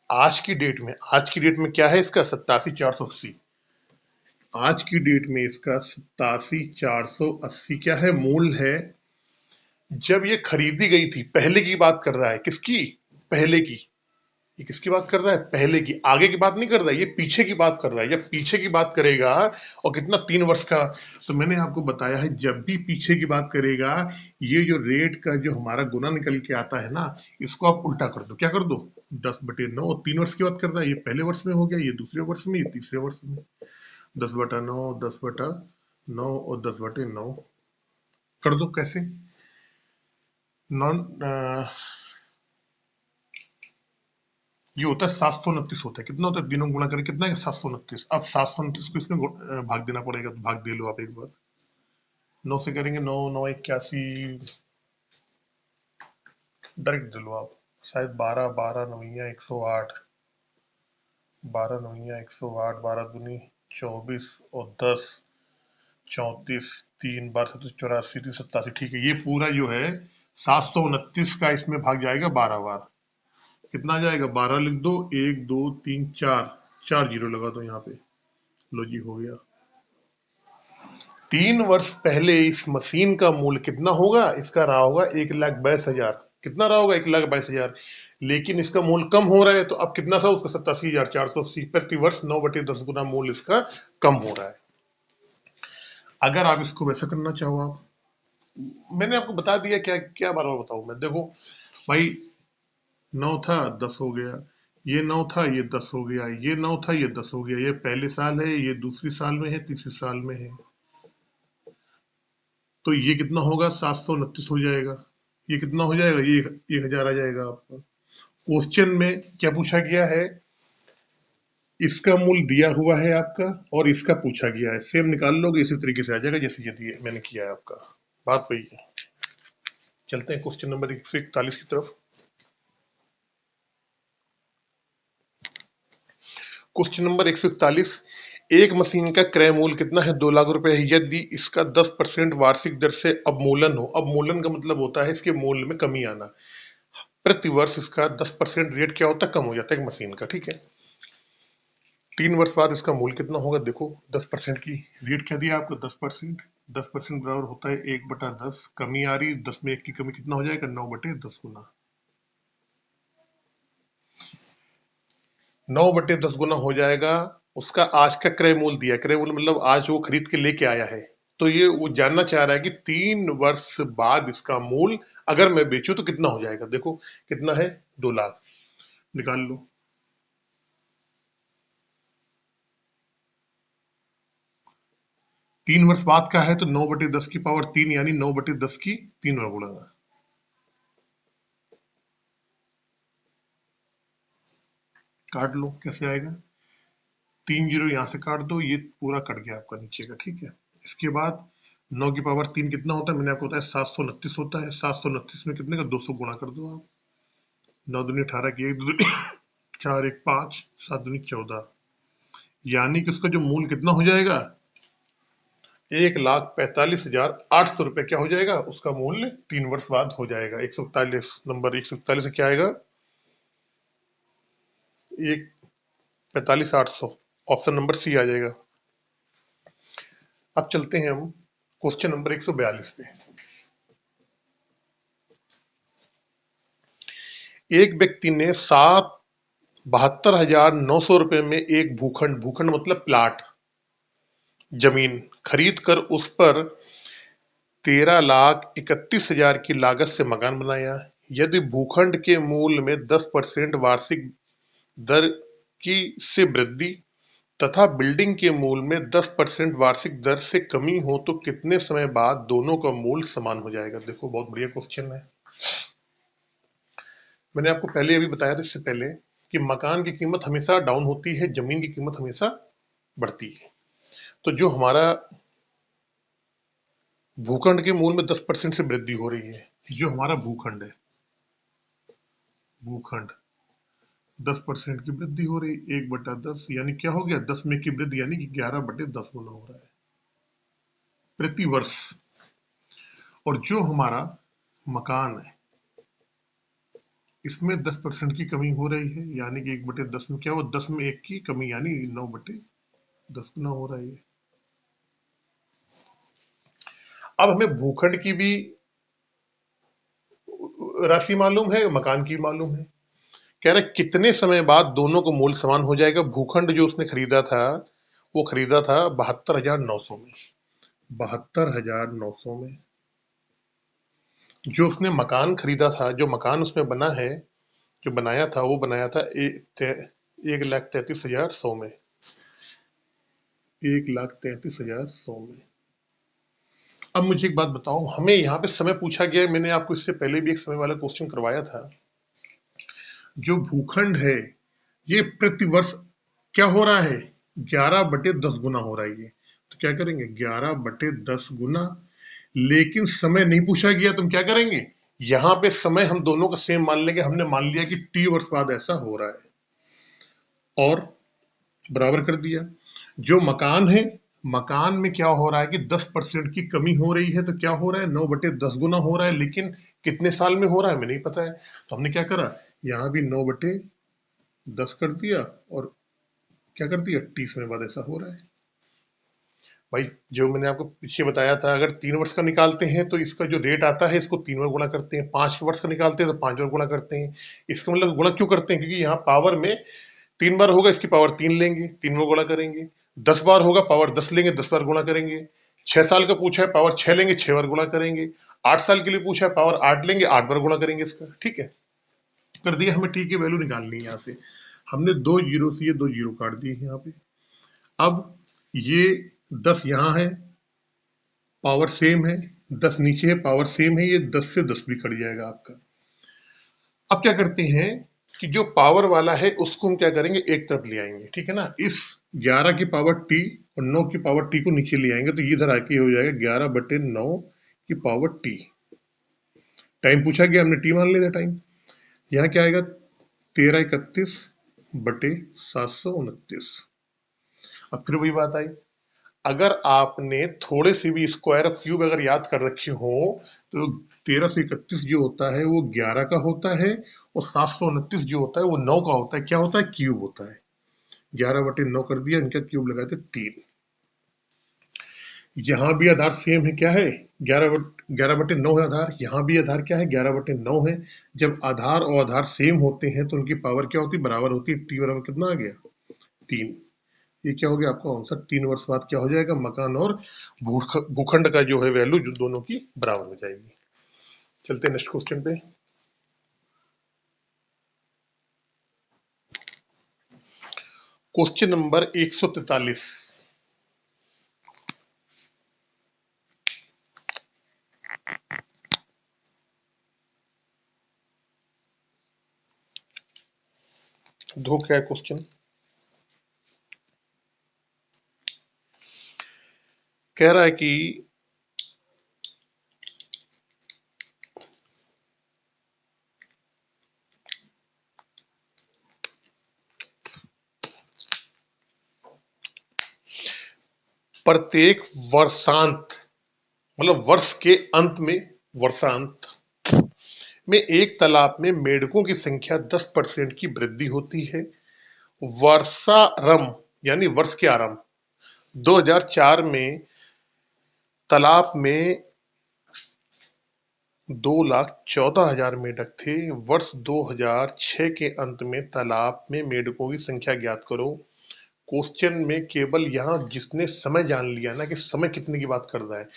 Speaker 1: आज की डेट में क्या है इसका 87,480। आज की डेट में इसका 87,480 क्या है, मूल है। जब ये खरीदी गई थी, पहले की बात कर रहा है, किसकी, पहले की। ये किसकी बात कर रहा है, पहले की, आगे की बात नहीं कर रहा है, ये पीछे की बात कर रहा है। जब पीछे की बात करेगा और कितना, 3 वर्ष का, तो मैंने आपको बताया है जब भी पीछे की बात करेगा, ये जो रेट का जो हमारा गुना निकल के आता है ना, इसको आप उल्टा कर दो। क्या कर दो, 10/9। 3 वर्ष की बात कर रहा है, ये पहले वर्ष में हो गया, ये दूसरे वर्ष में, ये तीसरे वर्ष में। 10/9, 10/9 और 10/9 कर दो। कैसे, नॉन ये होता है 729 होता है। कितना होता है, दिनों गुणा करें कितना है, 729। अब 729 को इसमें भाग देना पड़ेगा, तो भाग दे लो आप एक बार। 9 से करेंगे, 9 9 81, डायरेक्ट दे लो आप। शायद 12 12 नवैया 108, 12 नवैया 108, 12 दूनी 24 और 10 34, 3 12 27 84, 3 87। ठीक है, ये पूरा जो है 729 का इसमें भाग जाएगा 12 बार। कितना आ जाएगा, 12 लिख दो, 1 2 3 4, 4 जीरो लगा दो यहाँ पे। लो जी, हो गया। 3 वर्ष पहले इस मशीन का मूल्य कितना होगा, इसका रहा होगा 1,22,000। कितना रहा होगा, 1,22,000। लेकिन इसका मूल्य कम हो रहा है, तो अब कितना था उसका, 87,480। प्रति वर्ष 9/10 गुना मूल्य इसका कम हो रहा है। अगर आप इसको वैसा करना चाहो, आप, मैंने आपको बता दिया, क्या क्या बार बार बताऊं मैं। देखो भाई, 9 था 10 हो गया, ये 9 था ये 10 हो गया, ये 9 था ये 10 हो गया, ये पहले साल है, ये दूसरी साल में है, तीसरी साल में है। तो ये कितना होगा, 729 हो जाएगा। ये कितना हो जाएगा, ये 1,000 आ जाएगा आपका। क्वेश्चन में क्या पूछा गया है, इसका मूल दिया हुआ है आपका, और इसका पूछा गया है। सेम निकाल लोगे, इसी तरीके से आ जाएगा जैसे ये मैंने किया है आपका। बात वही है। चलते हैं क्वेश्चन नंबर 141 की तरफ। क्वेश्चन नंबर 141, एक मशीन का क्रय मूल्य कितना है, 2 लाख रुपए है, यदि इसका 10% वार्षिक दर से अवमूलन हो। अवमूलन का मतलब होता है इसके मूल्य में कमी आना। प्रति वर्ष इसका 10% रेट क्या होता है, कम हो जाता है एक मशीन का। ठीक है, 3 वर्ष बाद इसका मूल्य कितना होगा, देखो 10% की रेट क्या दिया आपको, 10%। 10% बराबर होता है 1/10। कमी आ रही, 10 में 1 की कमी, कितना हो जाएगा, 9/10 गुना। 9/10 गुना हो जाएगा। उसका आज का क्रय मूल्य दिया, क्रय मूल्य मतलब आज वो खरीद के लेके आया है। तो ये वो जानना चाह रहा है कि 3 वर्ष बाद इसका मूल्य अगर मैं बेचूं तो कितना हो जाएगा। देखो कितना है, 2 लाख। निकाल लो। 3 वर्ष बाद का है, तो 9/10 की पावर 3, यानी 9/10 की 3 बार गुणा। काट लो, कैसे आएगा, 3 जीरो यहाँ से काट दो, ये पूरा कट गया आपका नीचे का। ठीक है, इसके बाद 9 की पावर 3 कितना होता है, मैंने आपको बताया 729 होता है। 729 में कितने का, 200 गुणा कर दो आप। 9 दूनी 18 की, 1 2 4 1 5, 7 दूनी 14, यानी कि उसका जो मूल्य कितना हो जाएगा, 1,45,800 रुपये क्या हो जाएगा उसका मूल्य, 3 वर्ष बाद हो जाएगा। 141 नंबर, 141 से क्या आएगा, 1,45,800। ऑप्शन नंबर सी आ जाएगा। अब चलते हैं हम क्वेश्चन नंबर 142 पे। एक व्यक्ति ने 72,900 रुपये में एक भूखंड, भूखंड मतलब प्लाट, जमीन खरीद कर उस पर 13,31,000 की लागत से मकान बनाया। यदि भूखंड के मूल्य में 10% वार्षिक दर की से वृद्धि तथा बिल्डिंग के मूल्य में 10% वार्षिक दर से कमी हो तो कितने समय बाद दोनों का मूल्य समान हो जाएगा। देखो बहुत बढ़िया क्वेश्चन है। मैंने आपको पहले अभी बताया था, इससे पहले, कि मकान की कीमत हमेशा डाउन होती है, जमीन की कीमत हमेशा बढ़ती है। तो जो हमारा भूखंड के मूल्य में 10% से वृद्धि हो रही है, जो हमारा भूखंड है, भूखंड 10% की वृद्धि हो रही, 1/10 यानी क्या हो गया, 10 में की वृद्धि, यानी कि 11/10 गुना हो रहा है प्रति वर्ष। और जो हमारा मकान है, इसमें 10% की कमी हो रही है, यानी कि 1/10 में क्या हुआ, 10 में 1 की कमी, यानी 9/10 गुना हो रहा है ये। अब हमें भूखंड की भी राशि मालूम है, मकान की मालूम है। कह रहे कितने समय बाद दोनों को मूल्य समान हो जाएगा। भूखंड जो उसने खरीदा था, वो खरीदा था 72,900 में। 72,900 में। जो उसने मकान खरीदा था, जो मकान उसमें बना है, जो बनाया था, वो बनाया था 1,33,100 में। 1,33,100 में। अब मुझे एक बात बताओ, हमें यहाँ पे समय पूछा गया है। मैंने आपको इससे पहले भी एक समय वाला क्वेश्चन करवाया था। जो भूखंड है, ये प्रतिवर्ष क्या हो रहा है, 11/10 गुना हो रहा है ये। तो क्या करेंगे, 11/10 गुना। लेकिन समय नहीं पूछा गया, तुम क्या करेंगे, यहाँ पे समय हम दोनों का सेम मान लेंगे। हमने मान लिया कि टी वर्ष बाद ऐसा हो रहा है, और बराबर कर दिया। जो मकान है, मकान में क्या हो रहा है कि 10% की कमी हो रही है, तो क्या हो रहा है, 9/10 गुना हो रहा है। लेकिन कितने साल में हो रहा है हमें नहीं पता है, तो हमने क्या करा, यहाँ भी 9/10 कर दिया, और क्या कर दिया, 30 समय बाद ऐसा हो रहा है। भाई, जो मैंने आपको पीछे बताया था, अगर 3 वर्ष का निकालते हैं तो इसका जो रेट आता है, इसको 3 बार गुणा करते हैं। 5 वर्ष का निकालते हैं तो 5 बार गुणा करते हैं। इसका मतलब गुणा क्यों करते हैं, क्योंकि यहाँ पावर में 3 बार होगा, इसकी पावर 3 लेंगे, 3 बार गुणा करेंगे। 10 बार होगा, पावर 10 लेंगे, 10 बार गुणा करेंगे। 6 साल का पूछा है, पावर 6 लेंगे, 6 बार गुणा करेंगे। 8 साल के लिए पूछा है, पावर 8 लेंगे, 8 बार गुणा करेंगे इसका। ठीक है, कर दिया। हमें टी की वैल्यू निकालनी है। यहाँ से हमने 2 जीरो से ये 2 जीरो काट दिए यहाँ पे। अब ये 10 यहाँ है, पावर सेम है, 10 नीचे है, पावर सेम है, ये 10 से 10 भी कट जाएगा आपका। अब क्या करते हैं कि जो पावर वाला है उसको हम क्या करेंगे, एक तरफ ले आएंगे। ठीक है ना, इस 11 की पावर टी और 9 की पावर टी को नीचे ले आएंगे, तो ये इधर आके हो जाएगा 11/9 की पावर टी। टाइम पूछा गया, हमने टी मान लिया टाइम। यहाँ क्या आएगा, 1331/729। अब फिर वही बात आई, अगर आपने थोड़े से भी स्क्वायर ऑफ क्यूब अगर याद कर रखे हो, तो 1331 जो होता है वो 11 का होता है, और 729 जो होता है वो 9 का होता है। क्या होता है, क्यूब होता है। 11/9 कर दिया, इनका क्यूब लगाए थे 3। यहाँ भी आधार सेम है, क्या है, 11/9 है आधार। यहाँ भी आधार क्या है, 11/9 है। जब आधार और आधार सेम होते हैं तो उनकी पावर क्या होती है, बराबर होती है। टी बराबर कितना आ गया, 3। ये क्या हो गया आपका आंसर। 3 वर्ष बाद क्या हो जाएगा, मकान और भूखंड का जो है वैल्यू जो दोनों की बराबर हो जाएगी। चलते हैं नेक्स्ट क्वेश्चन पे। Question number 143। दो क्या है क्वेश्चन, कह रहा है कि प्रत्येक वर्षांत, मतलब वर्ष के अंत में, वर्षांत में एक तालाब में मेंढकों की संख्या 10% की वृद्धि होती है। वर्षारंभ यानी वर्ष के आरंभ 2004 में तालाब में 2,14,000 मेंढक थे। वर्ष 2006 के अंत में तालाब में मेंढकों की संख्या ज्ञात करो। क्वेश्चन में केवल यहाँ जिसने समय जान लिया ना कि समय कितने की बात कर रहा है,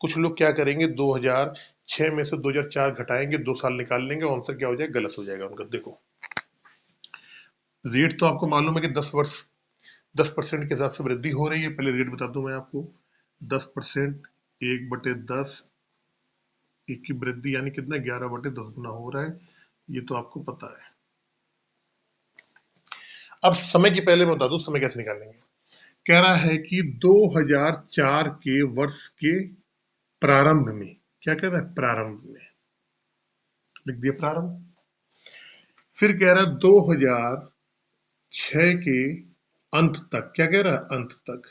Speaker 1: कुछ लोग क्या करेंगे, 2006 में से 2004 घटाएंगे, 2 साल निकाल लेंगे, आंसर क्या हो जाएगा, गलत हो जाएगा उनका। देखो, रेट तो आपको मालूम है कि 10% के हिसाब से वृद्धि हो रही है। पहले रेट बता दूं मैं आपको, 10%, 1/10, एक की वृद्धि यानी कितना, 11/10 गुना हो रहा है। ये तो आपको पता है। अब समय की पहले मैं बता दूं समय कैसे निकालेंगे। कह रहा है कि 2004 के वर्ष के प्रारंभ में, क्या कह रहा है, प्रारंभ में लिख दिया प्रारंभ। फिर कह रहा है 2006 के अंत तक, क्या कह रहा है, अंत तक।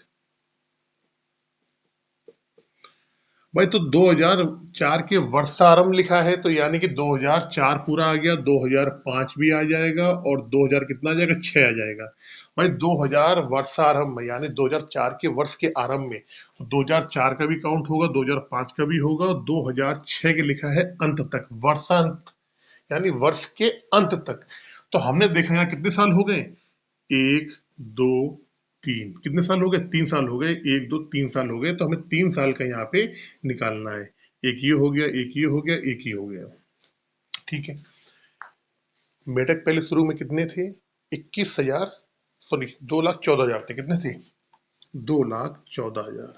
Speaker 1: भाई तो 2004 के वर्षारंभ लिखा है तो यानी कि 2004 पूरा आ गया, 2005 भी आ जाएगा और 2000 कितना आ जाएगा, 6 आ जाएगा। भाई 2000 वर्षारंभ यानी 2004 के वर्ष के आरंभ में, तो 2004 का भी काउंट होगा, 2005 का भी होगा और 2006 के लिखा है अंत तक, वर्षांत यानी वर्ष के अंत तक। तो हमने देखा यहाँ कितने साल हो गए, 1 2 3, कितने साल हो गए, 3 साल हो गए, 1 2 3 साल हो गए। तो हमें 3 साल का यहाँ पे निकालना है। एक ये हो गया, एक ये हो गया, एक ये हो गया। ठीक है, मेढक पहले शुरू में कितने थे, 21,000, सॉरी 2,14,000 थे। कितने थे, 2,14,000।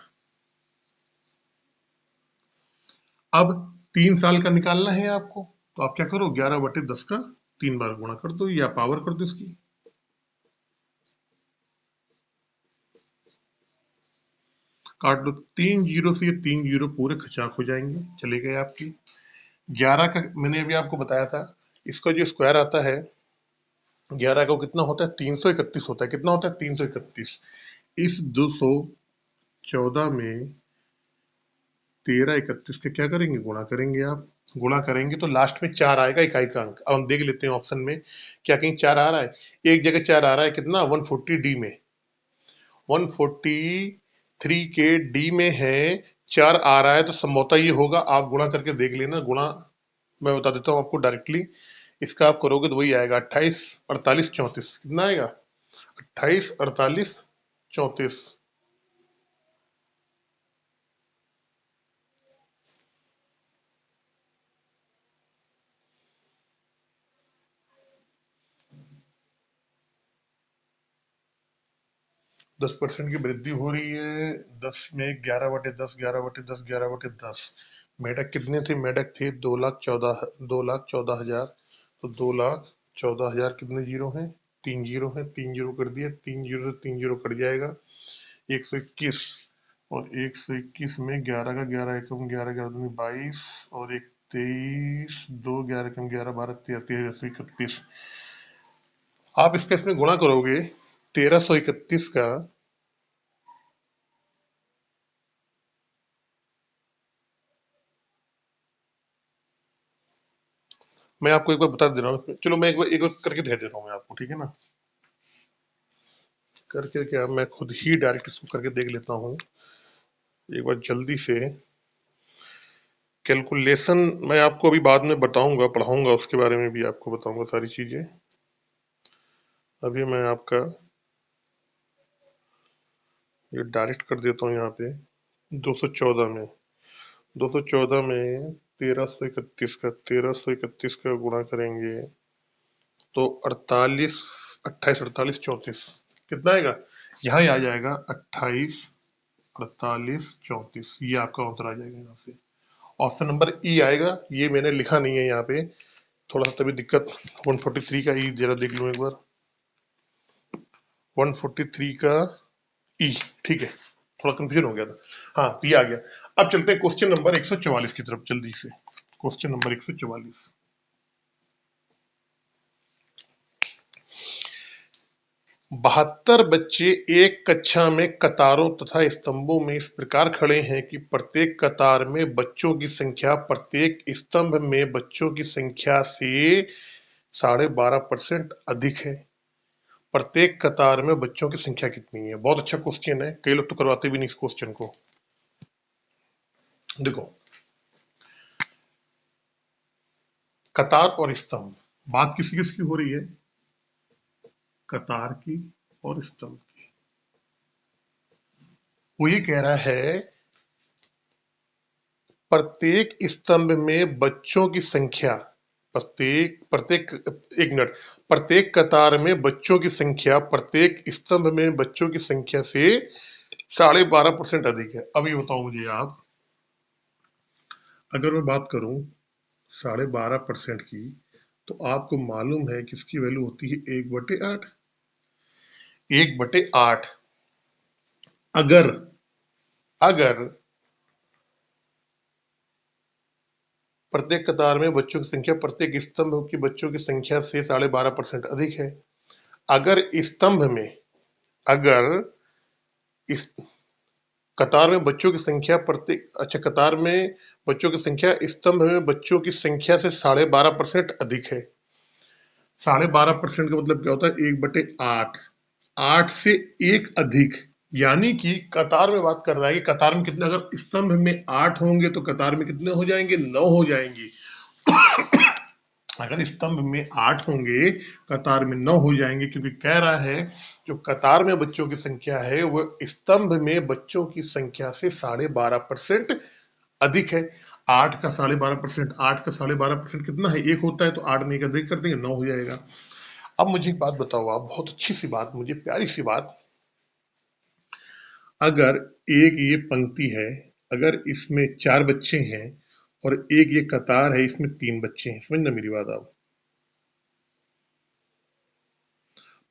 Speaker 1: अब 3 साल का निकालना है आपको, तो आप क्या करो, 11/10 का 3 बार गुणा कर दो या पावर कर दो इसकी। काट लो, 3 जीरो से ये 3 जीरो पूरे खचाक हो जाएंगे, चले गए आपकी। 11 का मैंने अभी आपको बताया था, इसका जो स्क्वायर आता है 11 का, वो कितना होता है, 331 होता है। कितना होता है, 331। इस 214 में 1331 के क्या करेंगे, गुणा करेंगे आप। गुणा करेंगे तो लास्ट में 4 आएगा, इकाई का अंक। अब हम देख लेते हैं ऑप्शन में क्या कहीं 4 आ रहा है। एक जगह 4 आ रहा है, कितना, 140 डी में, 143 के डी में है, 4 आ रहा है, तो संभवतः ये होगा। आप गुणा करके देख लेना, गुणा मैं बता देता हूँ आपको डायरेक्टली। इसका आप करोगे तो वही आएगा, 28 48 34। कितना आएगा, 28 48 34। 10% की वृद्धि हो रही है। 10 में 11/10, 11/10, 11/10। मेढक कितने थे, मेढक थे 2,14,000। तो 2,14,000 कितने जीरो हैं, 3 जीरो हैं, 3 जीरो कर दिया, 3 जीरो से 3 जीरो कट जाएगा, 121। और 121 में 11 का 11 एकम 11, 11 दूनी 22 और एक 23, 2 11 एकम 11, 12 13, 1331। आप इसका इसमें गुणा करोगे, 1331 का, मैं आपको एक बार बता दे रहा हूँ। चलो मैं एक बार करके दे रहा हूँ मैं आपको, ठीक है ना। करके क्या, मैं खुद ही डायरेक्ट इसको करके देख लेता हूँ एक बार जल्दी से। कैलकुलेशन मैं आपको अभी बाद में बताऊंगा, पढ़ाऊंगा, उसके बारे में भी आपको बताऊंगा सारी चीजें। अभी मैं आपका ये डायरेक्ट कर देता हूँ यहाँ पे। 214 में 214 में 1331 का गुणा करेंगे तो 48 28 48 34 कितना आएगा, यहाँ ही आ जाएगा, 28 48 34। ये आपका आंसर आ जाएगा यहाँ से। ऑप्शन नंबर ई आएगा। ये मैंने लिखा नहीं है यहाँ पे, थोड़ा सा तभी दिक्कत। 143 का ई जरा देख लूँ एक बार, 143 का ई, ठीक है, थोड़ा कंफ्यूजन हो गया था। हाँ, तो ये आ गया। अब चलते हैं क्वेश्चन नंबर 144 की तरफ जल्दी से। क्वेश्चन नंबर 144, 72 बच्चे एक कक्षा में कतारों तथा स्तंभों में इस प्रकार खड़े हैं कि प्रत्येक कतार में बच्चों की संख्या प्रत्येक स्तंभ में बच्चों की संख्या से 12.5% अधिक है। प्रत्येक कतार में बच्चों की संख्या कितनी है। बहुत अच्छा क्वेश्चन है, कई लोग तो करवाते भी नहीं इस क्वेश्चन को। देखो, कतार और स्तंभ, बात किसी किसकी हो रही है, कतार की और स्तंभ की। वो ये कह रहा है प्रत्येक स्तंभ में बच्चों की संख्या, प्रत्येक प्रत्येक एक मिनट, प्रत्येक कतार में बच्चों की संख्या प्रत्येक स्तंभ में बच्चों की संख्या से 12.5% अधिक है। अब ये बताओ मुझे आप, अगर मैं बात करूं 12.5% की, तो आपको मालूम है कि इसकी वैल्यू होती है 1/8। 1/8। अगर अगर प्रत्येक कतार में बच्चों की संख्या प्रत्येक स्तंभ की बच्चों की संख्या से 12.5% अधिक है। अगर स्तंभ में, अगर इस कतार में बच्चों की संख्या प्रत्येक, अच्छा, कतार में बच्चों की संख्या स्तंभ में बच्चों की संख्या से 12.5% अधिक है। 12.5% का मतलब क्या होता है? 1/8। 8 से 1 अधिक, यानी कि कतार में बात कर रहा है कि कतार में कितने, अगर स्तंभ में 8 होंगे तो कतार में कितने हो जाएंगे? 9 हो जाएंगे। अगर स्तंभ में 8 होंगे कतार में 9 हो जाएंगे, क्योंकि कह रहा है जो कतार में बच्चों की संख्या है वो स्तंभ में बच्चों की संख्या से 12.5% अधिक है। 8 का 12.5%, 8 का 12.5% कितना है? 1 होता है, तो 8 में 1 अधिक कर देंगे, 9 हो जाएगा। अब मुझे एक बात बताओ आप, बहुत अच्छी सी बात, मुझे प्यारी सी बात, अगर एक ये पंक्ति है, अगर इसमें 4 बच्चे हैं और एक ये कतार है, इसमें 3 बच्चे हैं, समझना मेरी बात आप।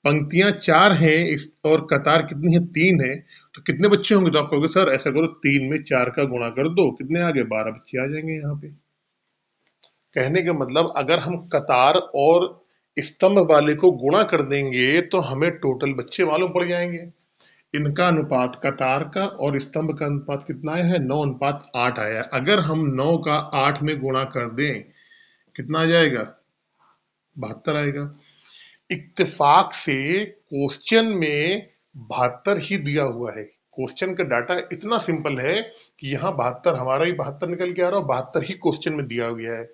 Speaker 1: पंक्तियां 4 हैं और कतार कितनी है? 3 है, तो कितने बच्चे होंगे? तो आप कहोगे सर ऐसा करो, 3 में 4 का गुणा कर दो, कितने आ गए? 12 बच्चे आ जाएंगे यहाँ पे। कहने का मतलब अगर हम कतार और स्तंभ वाले को गुणा कर देंगे तो हमें टोटल बच्चे मालूम पड़ जाएंगे। इनका अनुपात, कतार का और स्तंभ का अनुपात कितना आया है? 9:8 आया है। अगर हम 9 का 8 में गुणा कर दें, कितना आ जाएगा? 72 आएगा। इत्तेफाक से क्वेश्चन में 72 ही दिया हुआ है। क्वेश्चन का डाटा इतना सिंपल है कि यहाँ 72, हमारा ही 72 निकल के आ रहा है, 72 ही क्वेश्चन में दिया गया है।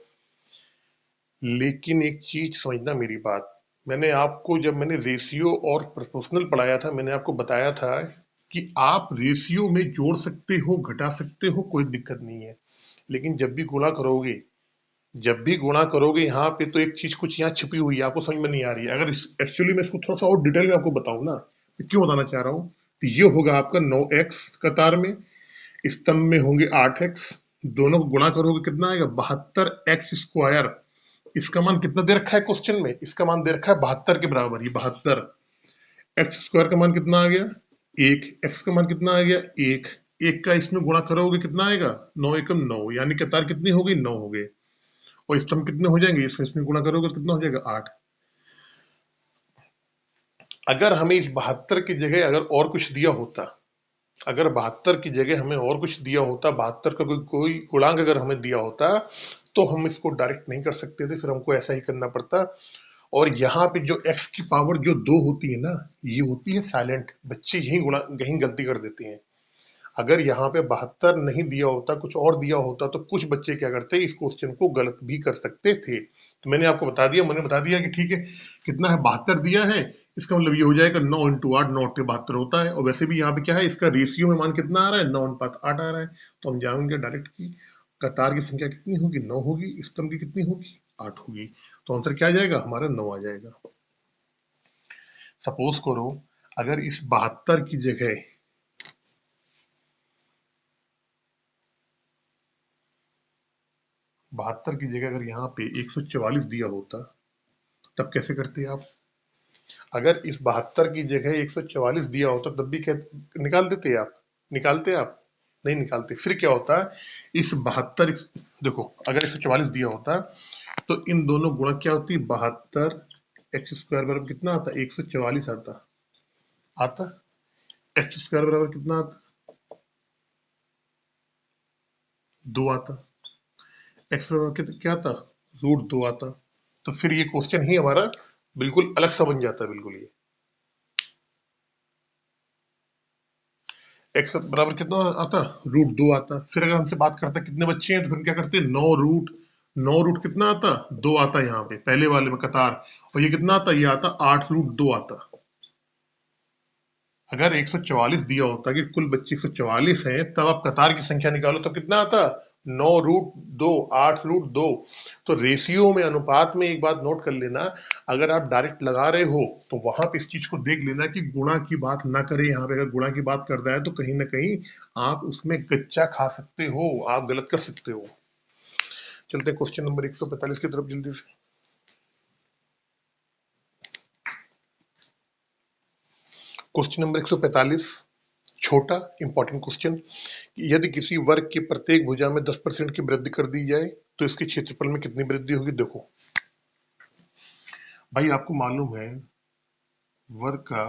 Speaker 1: लेकिन एक चीज समझना मेरी बात, मैंने आपको, जब मैंने रेशियो और प्रोपोर्शनल पढ़ाया था, मैंने आपको बताया था कि आप रेशियो में जोड़ सकते हो, घटा सकते हो, कोई दिक्कत नहीं है। लेकिन जब भी गुणा करोगे यहाँ पे तो एक चीज कुछ यहाँ छिपी हुई है, आपको समझ में नहीं आ रही है। अगर एक्चुअली मैं इसको थोड़ा सा और डिटेल में आपको बताऊं ना, तो क्यों बताना चाह रहा हूँ, तो ये होगा आपका 9x कतार में, स्तंभ में होंगे 8x, दोनों को गुणा करोगे कितना आएगा? 72x²। इसका मान कितना दे रखा है क्वेश्चन में? इसका मान दे रखा है 72 के बराबर। ये 72, x² का मान कितना आ गया? 1, x का मान कितना आ गया? 1। 1 का इसमें गुणा करोगे कितना आएगा? 9 एकम 9, यानी कतार कितनी हो गई? 9 हो गए। और स्तंभ कितने हो जाएंगे? इसमें गुणा करोगे तो कितना हो जाएगा? 8। अगर हमें इस 72 की जगह अगर और कुछ दिया होता, अगर 72 की जगह हमें और कुछ दिया होता, 72 का कोई गुणांक अगर हमें दिया होता, तो हम इसको डायरेक्ट नहीं कर सकते थे, फिर हमको ऐसा ही करना पड़ता। और यहाँ पे जो x की पावर जो 2 होती है ना, ये होती है साइलेंट, बच्चे यही गलती कर देते हैं। अगर यहाँ पे 72 नहीं दिया होता, कुछ और दिया होता, तो कुछ बच्चे क्या करते, इस क्वेश्चन को गलत भी कर सकते थे। तो मैंने आपको बता दिया, मैंने बता दिया कि ठीक है, कितना है? 72 दिया है, इसका मतलब ये हो जाएगा 9 इंटू 8, 9 के 72 होता है। और वैसे भी यहाँ पे क्या है, इसका रेशियो में मान कितना आ रहा है? 9:8 आ रहा है। तो हम जानेंगे डायरेक्ट की कतार की संख्या कितनी होगी? 9 होगी। स्तंभ की कितनी होगी? 8 होगी। तो आंसर क्या आ जाएगा हमारा? 9 आ जाएगा। सपोज करो अगर इस 72 की जगह 72 की जगह अगर यहाँ पे 144 दिया होता, तब कैसे करते आप? अगर इस 72 की जगह 144 दिया होता तब भी क्या निकाल देते आप? निकालते आप? नहीं निकालते। फिर क्या होता? इस 72, देखो अगर 144 दिया होता तो इन दोनों गुणा क्या होती? 72 x² बराबर कितना आता? 144 आता। आता x² बराबर कितना आता? 2 आता। x बराबर क्या आता? √2 आता। तो फिर ये क्वेश्चन ही हमारा बिल्कुल अलग सा बन जाता है, बिल्कुल। ये x बराबर कितना आता? √2 आता। फिर अगर हमसे बात करता है कितने बच्चे हैं, तो फिर क्या करते हैं? 9 रूट कितना आता? 2 आता है यहाँ पे पहले वाले में कतार। और ये कितना आता? ये आता 8√2 आता। अगर 144 दिया होता कि कुल बच्चे 144 हैं, तब आप कतार की संख्या निकालो तो कितना आता? 9√2, 8√2। तो रेशियो में, अनुपात में एक बात नोट कर लेना, अगर आप डायरेक्ट लगा रहे हो तो वहां पे इस चीज को देख लेना कि गुणा की बात ना करें। यहाँ पे अगर गुणा की बात कर रहा है तो कहीं ना कहीं आप उसमें कच्चा खा सकते हो, आप गलत कर सकते हो। चलते हैं क्वेश्चन नंबर 145 की तरफ जल्दी से। क्वेश्चन नंबर 145, छोटा इंपॉर्टेंट क्वेश्चन। यदि किसी वर्ग की प्रत्येक भुजा में 10% की वृद्धि कर दी जाए तो इसके क्षेत्रफल में कितनी वृद्धि होगी? देखो भाई, आपको मालूम है वर्ग का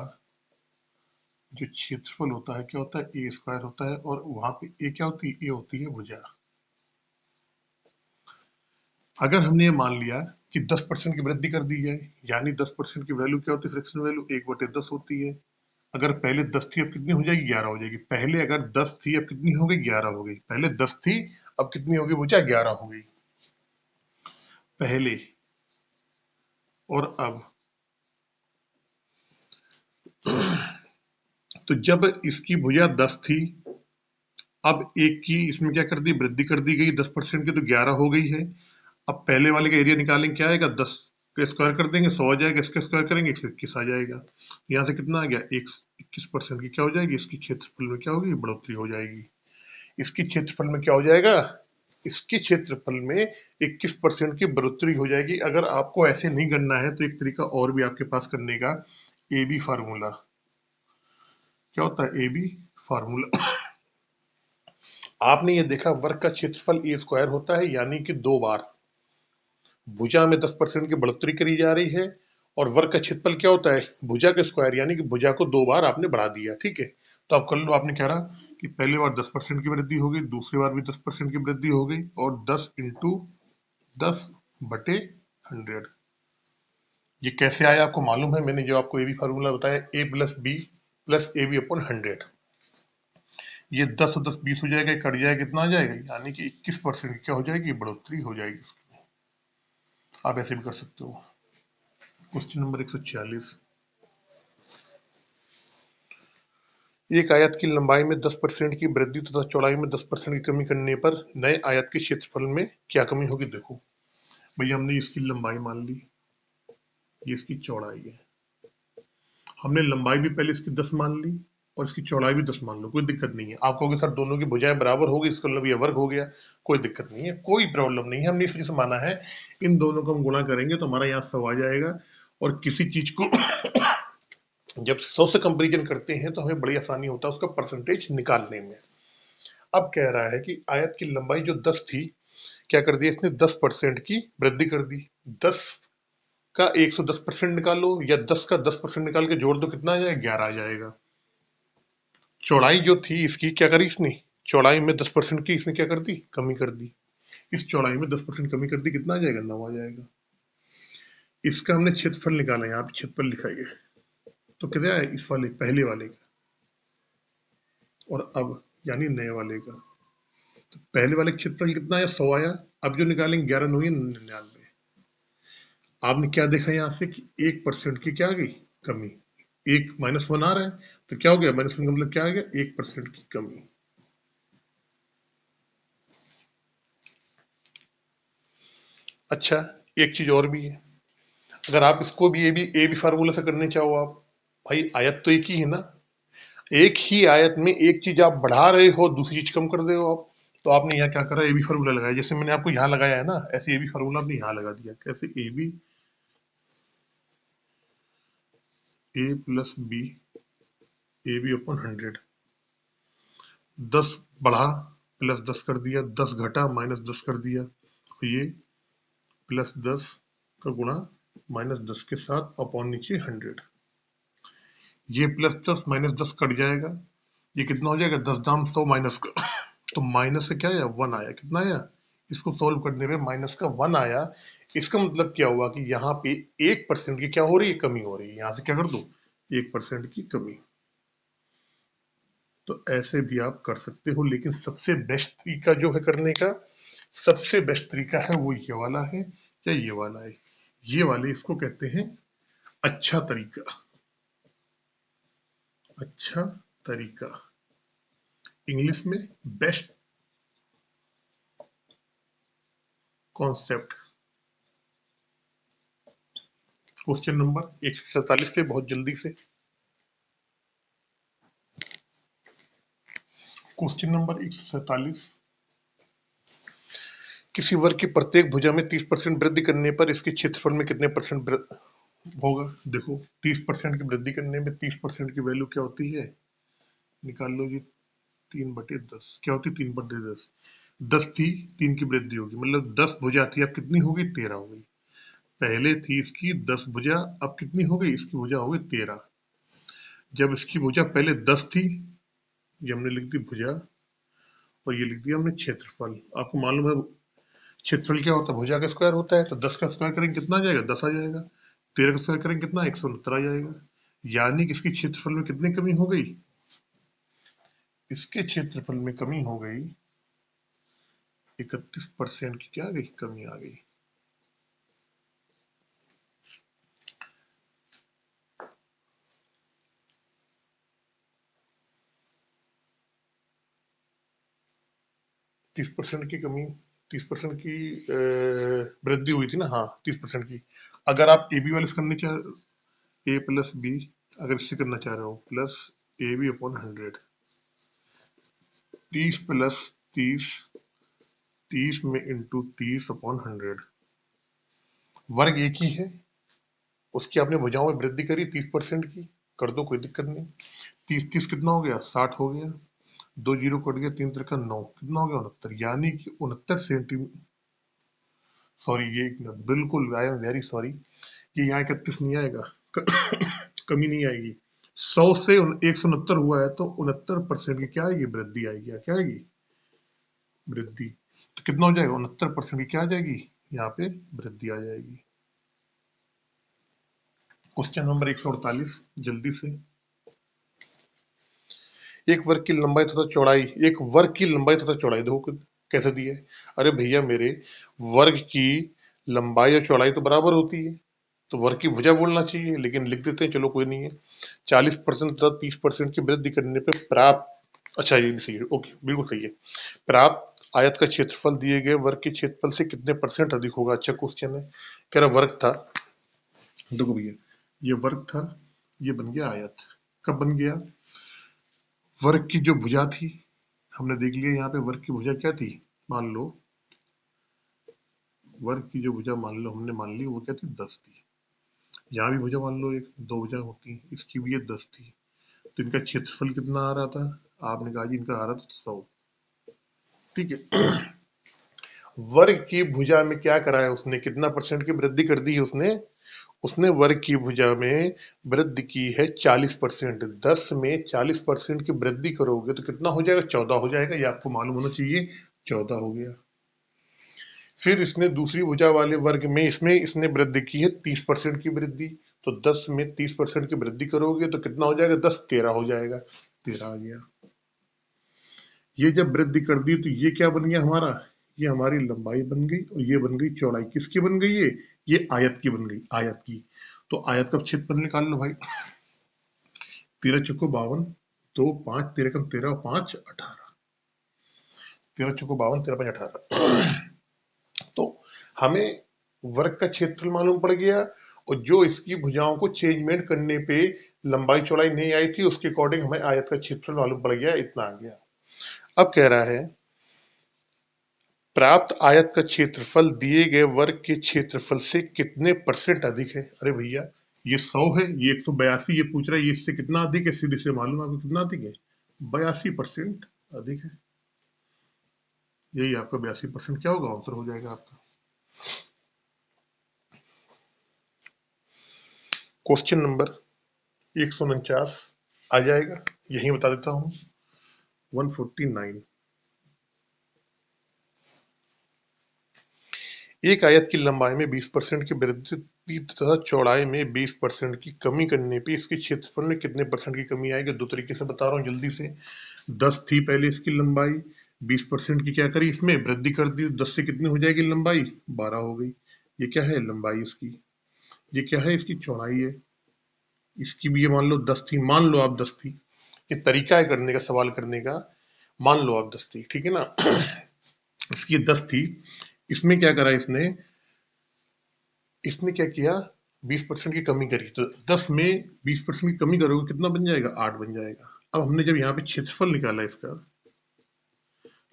Speaker 1: जो क्षेत्रफल होता है क्या होता है, ए स्क्वायर होता है, और वहां पे ए क्या होती है, ए होती है भुजा। अगर हमने ये मान लिया कि 10% की वृद्धि कर दी जाए, यानी 10% की वैल्यू क्या होती है, फ्रैक्शन वैल्यू 1/10 होती है। अगर पहले 10 थी अब कितनी हो जाएगी, 11 हो जाएगी। पहले अगर 10 थी अब कितनी हो गई, 11 हो गई। पहले 10 थी अब कितनी होगी भुजा, 11 हो गई पहले। और अब तो जब इसकी भुजा 10 थी, अब एक की इसमें क्या कर दी, वृद्धि कर दी गई 10% की, तो 11 हो गई है। अब पहले वाले का एरिया निकालेंगे, क्या आएगा, 10 का स्क्वायर कर देंगे 100 आ जाएगा, इसका स्क्वायर करेंगे 121 आ जाएगा। यहाँ से कितना आ गया, 21% की क्या हो जाएगी, इसकी क्षेत्रफल में क्या होगी, बढ़ोतरी हो जाएगी। इसकी क्षेत्रफल में क्या हो जाएगा, इसके क्षेत्रफल में 21% की बढ़ोतरी हो जाएगी। अगर आपको ऐसे नहीं करना है तो एक तरीका और भी आपके पास करने का, ए बी फार्मूला। क्या होता है ए बी फार्मूला? आपने ये देखा वर्ग का क्षेत्रफल ए स्क्वायर होता है, यानी कि 2 बार भुजा में 10% की बढ़ोतरी करी जा रही है। और वर्ग का क्षेत्रफल क्या होता है, भुजा के स्क्वायर, यानी कि भुजा को 2 बार आपने बढ़ा दिया। ठीक है, तो आप कर लो। आपने कह रहा कि पहली बार 10% की वृद्धि हो गई, दूसरी बार भी 10% की वृद्धि हो गई, और 10 इंटू 10/100। ये कैसे आया आपको मालूम है, मैंने जो आपको ए बी फार्मूला बताया, A plus B plus A B upon 100। ये 10 और 10 20 हो जाएगा, कट जाएगा, कितना आ जाएगा, यानी कि 21% की क्या हो जाएगी, बढ़ोतरी हो जाएगी इसकी। आप ऐसे भी कर सकते हो। Question number 146। एक आयत की लंबाई में 10% की वृद्धि तथा चौड़ाई में 10% की कमी करने पर नए आयत के क्षेत्रफल में क्या कमी होगी। देखो भैया, हमने इसकी लंबाई मान ली, ये इसकी चौड़ाई है। हमने लंबाई भी पहले इसकी 10 मान ली और इसकी चौड़ाई भी 10 मान लो, कोई दिक्कत नहीं है। आप कहोगे सर दोनों की भुजाएं बराबर होगी, इसका मतलब ये वर्ग हो गया, कोई दिक्कत नहीं है, कोई प्रॉब्लम नहीं है। हमने इसलिए से माना है, इन दोनों को हम गुणा करेंगे तो हमारा यहाँ 100 आ जाएगा। और किसी चीज को जब 100 से कंपेरिजन करते हैं तो हमें बड़ी आसानी होता है उसका परसेंटेज निकालने में। अब कह रहा है कि आयत की लंबाई जो 10 थी, क्या कर दिया इसने, 10% की वृद्धि कर दी। 10 का 110% निकालो, या 10 का 10% निकाल के जोड़ दो, कितना आ जाएगा, 11 आ जाएगा। चौड़ाई जो थी इसकी क्या करी इसने, चौड़ाई में 10% की इसने क्या कर दी, कमी कर दी। इस चौड़ाई में 10% कमी कर दी, कितना आ जाएगा, 9 आ जाएगा। इसका हमने क्षेत्रफल निकाला, यहाँ पे क्षेत्रफल लिखाइए, तो कितना है इस वाले पहले वाले का, और अब यानी नए वाले का। तो पहले वाले क्षेत्रफल कितना आया, 100 आया। अब जो निकालेंगे 11 9 99। आपने क्या देखा यहाँ से कि 1% की क्या आ गई, कमी। एक -1 आ रहा है, तो क्या हो गया, -1 का मतलब क्या आ गया, 1% की कमी। अच्छा, एक चीज और भी है, अगर आप इसको भी ए बी फार्मूला से करने चाहो आप, भाई आयत तो एक ही है ना, एक ही आयत में एक चीज आप बढ़ा रहे हो, दूसरी चीज कम कर रहे हो आप। तो आपने यहाँ क्या करा, ए बी फार्मूला लगाया, जैसे मैंने आपको यहाँ लगाया है ना, ऐसे ए बी फार्मूला आपने यहाँ लगा दिया। कैसे, A plus B, A B upon 100। 10 बढ़ा प्लस 10 कर दिया, 10 घटा -10 कर दिया, तो ये +10 का गुणा -10 के साथ अपॉन नीचे 100। ये +10 -10 कट जाएगा, ये कितना हो जाएगा, 10 दाम 100 माइनस का तो माइनस से क्या आया, 1 आया। कितना आया, इसको सोल्व करने में माइनस का 1 आया। इसका मतलब क्या हुआ कि यहाँ पे 1% की क्या हो रही है, कमी हो रही है। यहाँ से क्या कर दो, 1% की कमी। तो ऐसे भी आप कर सकते हो, लेकिन सबसे बेस्ट तरीका जो है करने का, सबसे बेस्ट तरीका है वो ये वाला है, या ये वाला है। ये वाले इसको कहते हैं अच्छा तरीका, अच्छा तरीका, इंग्लिश में बेस्ट कॉन्सेप्ट। क्वेश्चन नंबर 147 पे बहुत जल्दी से, क्वेश्चन नंबर 147। किसी वर्ग की प्रत्येक भुजा में 30% वृद्धि करने पर इसके क्षेत्रफल में कितने परसेंट होगा। देखो 30% की वृद्धि करने में 30% की वैल्यू क्या होती है, निकाल लो जी, 3/10 क्या होती है, 3/10। 10 थी, 3 की वृद्धि होगी, मतलब 10 भुजा थी, अब कितनी होगी, 13 हो गई। पहले थी इसकी 10 भुजा, अब कितनी हो गई, इसकी भुजा हो गई 13। जब इसकी भुजा पहले 10 थी, ये हमने लिख दी भुजा, और ये लिख दिया हमने क्षेत्रफल। आपको मालूम है क्षेत्रफल क्या होता है? भुजा का स्क्वायर होता है, तो 10 का स्क्वायर करेंगे कितना आ जाएगा? 10 आ जाएगा। 13 का स्क्वायर करेंगे कितना? 169 आ जाएगा। यानी कि इसकी क्षेत्रफल में कितनी कमी हो गई? इसके क्षेत्रफल में कमी हो गई 31% की। क्या आ गई? कमी आ गई। तीस परसेंट की कमी, 30% की वृद्धि हुई थी ना। हाँ, 30% की। अगर आप ए बी वाले से करने चाह, ए प्लस बी अगर इससे करना चाह रहे हो, plus A B upon 100, 30 plus 30, 30 में इंटू 30 अपॉन 100, वर्ग एक ही है, उसकी आपने भुजाओं में वृद्धि करी 30% की, कर दो, कोई दिक्कत नहीं। 30 30 कितना हो गया? 60 हो गया। 2 जीरो कट गया, 3 त्रिका 9, कितना हो गया? 69। यानी कि 69 सेंटीमीटर, सॉरी ये एक मिनट, बिल्कुल आई एम वेरी सॉरी, ये यहाँ 31 नहीं आएगा। कमी नहीं आएगी। 100 से 169 हुआ है, तो 69% की क्या आएगी? वृद्धि आएगी। क्या आएगी? वृद्धि। तो कितना हो जाएगा? 69% की क्या आ जाएगी? यहाँ पे वृद्धि आ जाएगी। क्वेश्चन नंबर 148, जल्दी से। एक वर्ग की लंबाई तथा चौड़ाई, एक वर्ग की लंबाई तथा चौड़ाई देखो कैसे दी है। अरे भैया मेरे, वर्ग की लंबाई और चौड़ाई तो बराबर होती है, तो वर्ग की भुजा बोलना चाहिए, लेकिन लिख देते हैं, चलो कोई नहीं है। 40% तथा 30% की वृद्धि करने पे प्राप्त, अच्छा ये सही है, ओके बिल्कुल सही है। प्राप्त आयत का क्षेत्रफल दिए गए वर्ग के क्षेत्रफल से कितने परसेंट अधिक होगा? अच्छा क्वेश्चन है। कह रहा वर्ग था, देखो भैया ये वर्ग था, ये बन गया आयत। कब बन गया? वर्ग की जो भुजा थी, हमने देख लिया यहाँ पे वर्ग की भुजा क्या थी। मान लो वर्ग की जो भुजा मान लो हमने मान ली वो क्या थी? 10 थी। यहाँ भी भुजा मान लो एक दो भुजा होती है, इसकी भी ये 10 थी। तो इनका क्षेत्रफल कितना आ रहा था? आपने कहा जी इनका आ रहा था 100। ठीक है। वर्ग की भुजा में क्या करा है उसने? कितना परसेंट की वृद्धि कर दी है उसने? उसने वर्ग की भुजा में वृद्धि की है 40%। 10 में 40% की वृद्धि करोगे तो कितना हो जाएगा? 14 हो जाएगा। ये आपको मालूम होना चाहिए, 14 हो गया। फिर इसने दूसरी भुजा वाले वर्ग में इसमें इसने वृद्धि की है 30% की वृद्धि। तो 10 में 30% की वृद्धि करोगे तो कितना हो जाएगा? 10 13 हो जाएगा। 13 आ गया। ये जब वृद्धि कर दी तो ये क्या बन गया हमारा? ये हमारी लंबाई बन गई, और ये बन गई चौड़ाई। किसकी बन गई? ये आयत की बन गई, आयत की। तो आयत का क्षेत्रफल निकाल लो भाई। 13 चौको 52, 2 5 13 कम 13 और 5 18, 13 चौको 52, 13 5 18। तो हमें वर्ग का क्षेत्रफल मालूम पड़ गया, और जो इसकी भुजाओं को चेंजमेंट करने पे लंबाई चौड़ाई नहीं आई थी, उसके अकॉर्डिंग हमें आयत का क्षेत्रफल मालूम पड़ गया, इतना आ गया। अब कह रहा है प्राप्त आयत का क्षेत्रफल दिए गए वर्ग के क्षेत्रफल से कितने परसेंट अधिक है? अरे भैया ये 100 है, ये 182, ये पूछ रहा है ये इससे कितना अधिक है? सीधे से मालूम है आपको कितना अधिक है? 82% अधिक है। यही आपका 82% क्या होगा? आंसर हो जाएगा आपका। क्वेश्चन नंबर 149 आ जाएगा, यही बता देता हूं। 149, एक आयत की लंबाई में 20% की वृद्धि तथा चौड़ाई में 20% की कमी करने पे इसके क्षेत्रफल में कितने परसेंट की कमी आएगी? दो तरीके से बता रहा हूँ जल्दी से। 10 थी पहले इसकी लंबाई, 20% की क्या करी इसमें? वृद्धि कर दी। 10 से कितनी हो जाएगी लंबाई? 12 हो गई। ये क्या है? लंबाई इसकी। ये क्या है? इसकी चौड़ाई है। इसकी भी ये मान लो 10 थी, मान लो आप 10 थी। ये तरीका है करने का, सवाल करने का। मान लो आप 10 थी, ठीक है ना। इसकी 10 थी, इसमें क्या करा इसने? इसने क्या किया? 20% की कमी करी, तो 10 में 20% की कमी करोगे कितना बन जाएगा? 8 बन जाएगा। अब हमने जब यहाँ पे क्षेत्रफल निकाला इसका,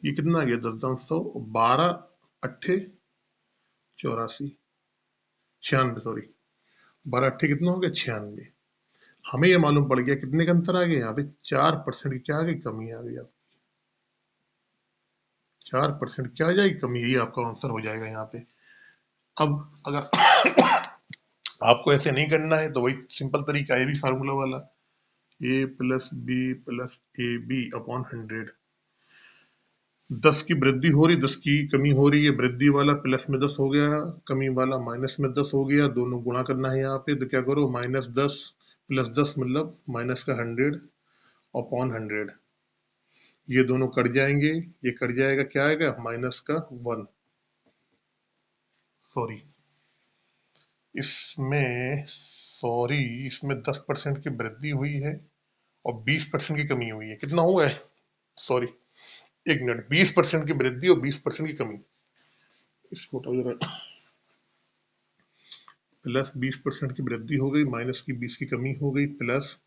Speaker 1: ये कितना आ गया? 10 12 अट्ठे 84, 96, सॉरी 12 अट्ठे कितना हो गया? 96। हमें ये मालूम पड़ गया कितने का अंतर आ गया यहाँ पे? 4% की क्या आ गई? कमी आ गई। 4% क्या आ जाएगी? कमी। यही आपका आंसर हो जाएगा यहाँ पे। अब अगर आपको ऐसे नहीं करना है तो वही सिंपल तरीका है, भी फार्मूला वाला। A plus B plus A B upon 100। 10 की वृद्धि हो रही, 10 की कमी हो रही है। वृद्धि वाला प्लस में 10 हो गया, कमी वाला माइनस में 10 हो गया। दोनों गुणा करना है यहाँ पे, तो क्या करो, -10 प्लस 10 मतलब माइनस का 100 अपॉन 100। ये दोनों कट जाएंगे, ये कट जाएगा, क्या आएगा, माइनस का 1। सॉरी इसमें 10% की वृद्धि हुई है और 20% की कमी हुई है। कितना हुआ है, सॉरी 1 मिनट, 20% की वृद्धि और 20% की कमी। इसको हटाओ जरा। प्लस 20% की वृद्धि हो गई, माइनस की 20 की कमी हो गई, प्लस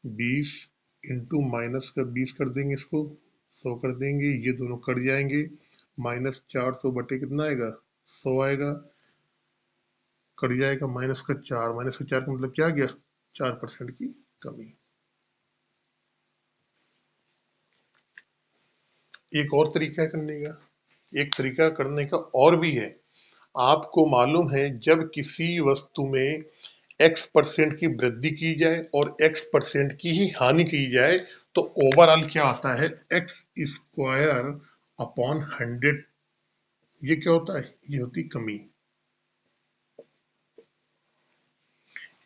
Speaker 1: 20 इंटू माइनस का 20 कर देंगे, इसको 100 कर देंगे, ये दोनों कट जाएंगे। -400 बटे कितना आएगा, 100 आएगा, कट जाएगा माइनस का 4। माइनस का 4 का मतलब क्या आ गया, 4% की कमी। एक और तरीका है करने का, एक तरीका करने का और भी है। आपको मालूम है, जब किसी वस्तु में x% की वृद्धि की जाए और x% की ही हानि की जाए तो ओवरऑल क्या आता है, x² अपॉन 100। ये क्या होता है, ये होती कमी।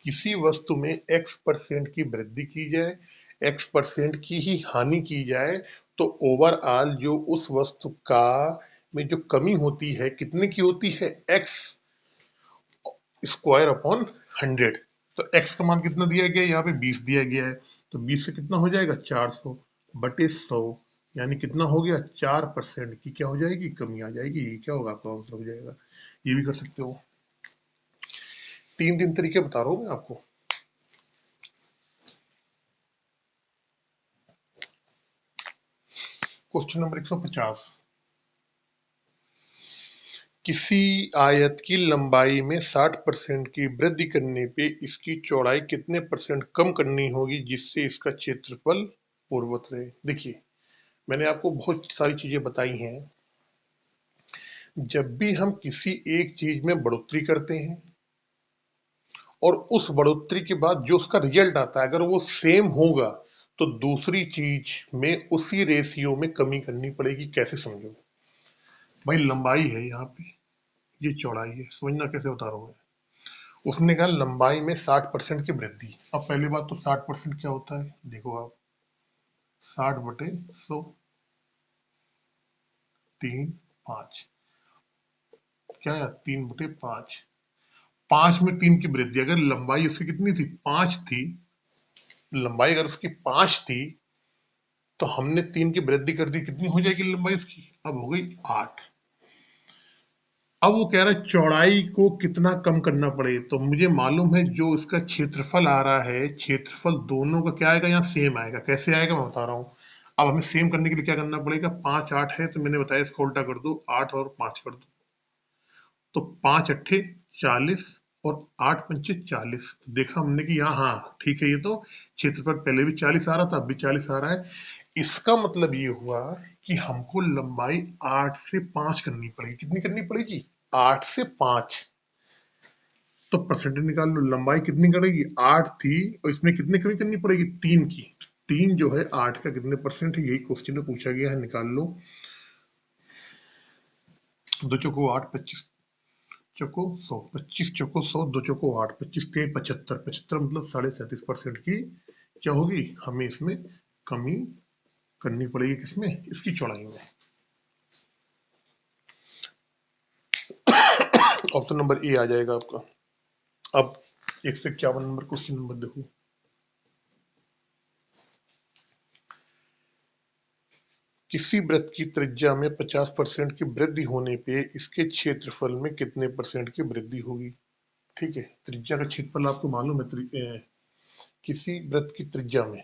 Speaker 1: किसी वस्तु में x% की वृद्धि की जाए, x% की ही हानि की जाए, तो ओवरऑल जो उस वस्तु का में जो कमी होती है, कितने की होती है, x² अपॉन 100। तो x का मान कितना दिया गया है, यहाँ पे 20 दिया गया है, तो 20 से कितना हो जाएगा, 400 बटे 100, यानी कितना हो गया, 4% की क्या हो जाएगी, कमी आ जाएगी। ये क्या होगा, आपका आंसर हो जाएगा। ये भी कर सकते हो। 3 तरीके बता रहा हूँ मैं आपको। Question number 150। किसी आयत की लंबाई में 60% की वृद्धि करने पे इसकी चौड़ाई कितने % कम करनी होगी जिससे इसका क्षेत्रफल पूर्ववत रहे। देखिए, मैंने आपको बहुत सारी चीजें बताई हैं। जब भी हम किसी एक चीज में बढ़ोतरी करते हैं और उस बढ़ोतरी के बाद जो उसका रिजल्ट आता है, अगर वो सेम होगा, तो दूसरी चीज में उसी रेशियो में कमी करनी पड़ेगी। कैसे, समझो भाई, लंबाई है यहाँ पे, ये चौड़ाई है, समझना कैसे बता रहा हूँ मैं। उसने कहा लंबाई में 60% की वृद्धि। अब पहली बात तो 60% क्या होता है, देखो आप, 60 बटे 100, 3 5, क्या है, 3 बटे 5। 5 में 3 की वृद्धि, अगर लंबाई उसकी कितनी थी, 5 थी, लंबाई अगर उसकी 5 थी, तो हमने 3 की वृद्धि कर दी, कितनी हो जाएगी लंबाई उसकी, अब हो गई 8। अब वो कह रहा है चौड़ाई को कितना कम करना पड़े, तो मुझे मालूम है जो इसका क्षेत्रफल आ रहा है, क्षेत्रफल दोनों का क्या आएगा, यहाँ सेम आएगा। कैसे आएगा, मैं बता रहा हूँ। अब हमें सेम करने के लिए क्या करना पड़ेगा, 5 8 है, तो मैंने बताया इसको उल्टा कर दो, 8 और 5 कर दो, तो 5 अट्ठे 40 और 8 पंचे 40। तो देखा हमने कि यहाँ, हाँ ठीक है, ये तो क्षेत्रफल पहले भी 40 आ रहा था, अब भी 40 आ रहा है। इसका मतलब ये हुआ कि हमको लंबाई 8 से 5 करनी पड़ेगी। कितनी करनी पड़ेगी, 8 से 5। तो परसेंटेज निकाल लो, लंबाई कितनी करेगी, 8 थी, और इसमें कितनी कमी करनी पड़ेगी, 3 की। 3 जो है 8 का कितने % है, यही क्वेश्चन में पूछा गया है, निकाल लो। 2 चौको 8, 25 चौको 100, 25 चौको 100, 2 चौको 8, 25 के 75, 75 मतलब 37.5% की क्या होगी, हमें इसमें कमी करनी पड़ेगी। किसमें, इसकी चौड़ाई में। ऑप्शन नंबर ए आ जाएगा आपका। अब 151 नंबर क्वेश्चन नंबर देखो। किसी वृत्त की त्रिज्या में 50% की वृद्धि होने पे इसके क्षेत्रफल में कितने % की वृद्धि होगी। ठीक है, त्रिज्या का क्षेत्रफल आपको मालूम है। किसी वृत्त की त्रिज्या में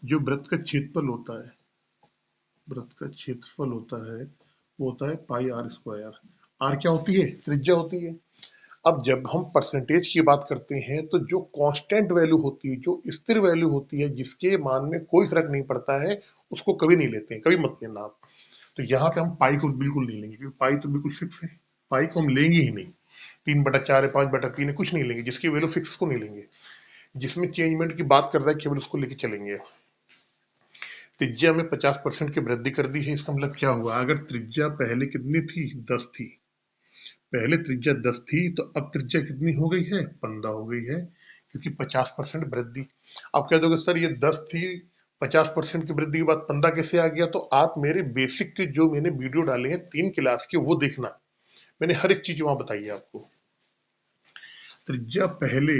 Speaker 1: जो वृत्त का क्षेत्रफल होता है, वृत्त का क्षेत्रफल होता है, वो होता है πr²। आर क्या होती है, त्रिज्या होती है। अब जब हम परसेंटेज की बात करते हैं, तो जो कांस्टेंट वैल्यू होती है, जो स्थिर वैल्यू होती है, जिसके मान में कोई फर्क नहीं पड़ता है, उसको कभी नहीं लेते हैं, कभी मत लेना आप। तो यहाँ पे हम पाई को बिल्कुल नहीं लेंगे, क्योंकि पाई तो बिल्कुल फिक्स है, पाई को हम लेंगे ही नहीं। 3/4 है, 5/3 है, कुछ नहीं लेंगे, जिसकी वैल्यू फिक्स को नहीं लेंगे। जिसमें चेंजमेंट की बात कर रहा है केवल उसको लेके चलेंगे। त्रिज्या में 50% की वृद्धि कर दी है, इसका मतलब क्या हुआ? अगर त्रिज्या पहले कितनी थी? 10 थी। पहले त्रिज्या 10 थी तो अब त्रिज्या कितनी हो गई है? 15 हो गई है, क्योंकि 50% वृद्धि। आप कह दोगे सर ये 10 थी, 50% की वृद्धि के बाद 15 कैसे आ गया? तो आप मेरे बेसिक के जो मैंने वीडियो डाले हैं 3 क्लास के, वो देखना, मैंने हर एक चीज वहां बताई है आपको। त्रिज्या पहले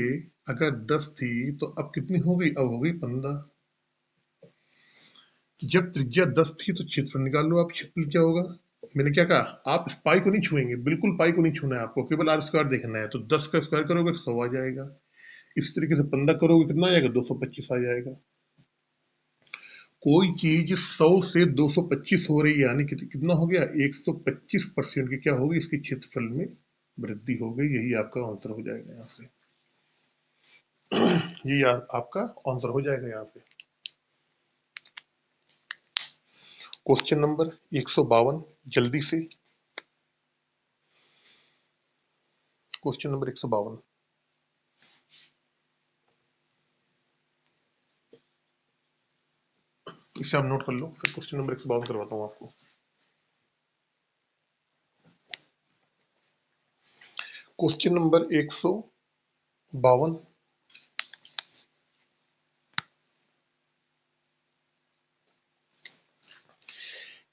Speaker 1: अगर 10 थी तो अब कितनी हो गई? अब हो गई 15। जब त्रिज्या 10 थी तो क्षेत्रफल निकाल लो आप, क्षेत्रफल क्या होगा? मैंने क्या कहा? आप इस पाई को नहीं छुएंगे, बिल्कुल पाई को नहीं छूना है आपको, केवल आर स्क्वायर देखना है। तो 10 का स्क्वायर करोगे तो 100 आ जाएगा। इस तरीके से 15 करोगे कितना आ जाएगा? 225 आ जाएगा। कोई चीज 100 से 225 हो रही है, यानी कितना हो गया? 125% की क्या होगी? इसके क्षेत्रफल में वृद्धि हो गई। यही आपका आंसर हो जाएगा यहाँ से। यही आपका आंसर हो जाएगा यहाँ से। क्वेश्चन नंबर 152, जल्दी से। क्वेश्चन नंबर 152, इसे आप नोट कर लो, फिर क्वेश्चन नंबर 152 करवाता हूँ आपको। क्वेश्चन नंबर 152,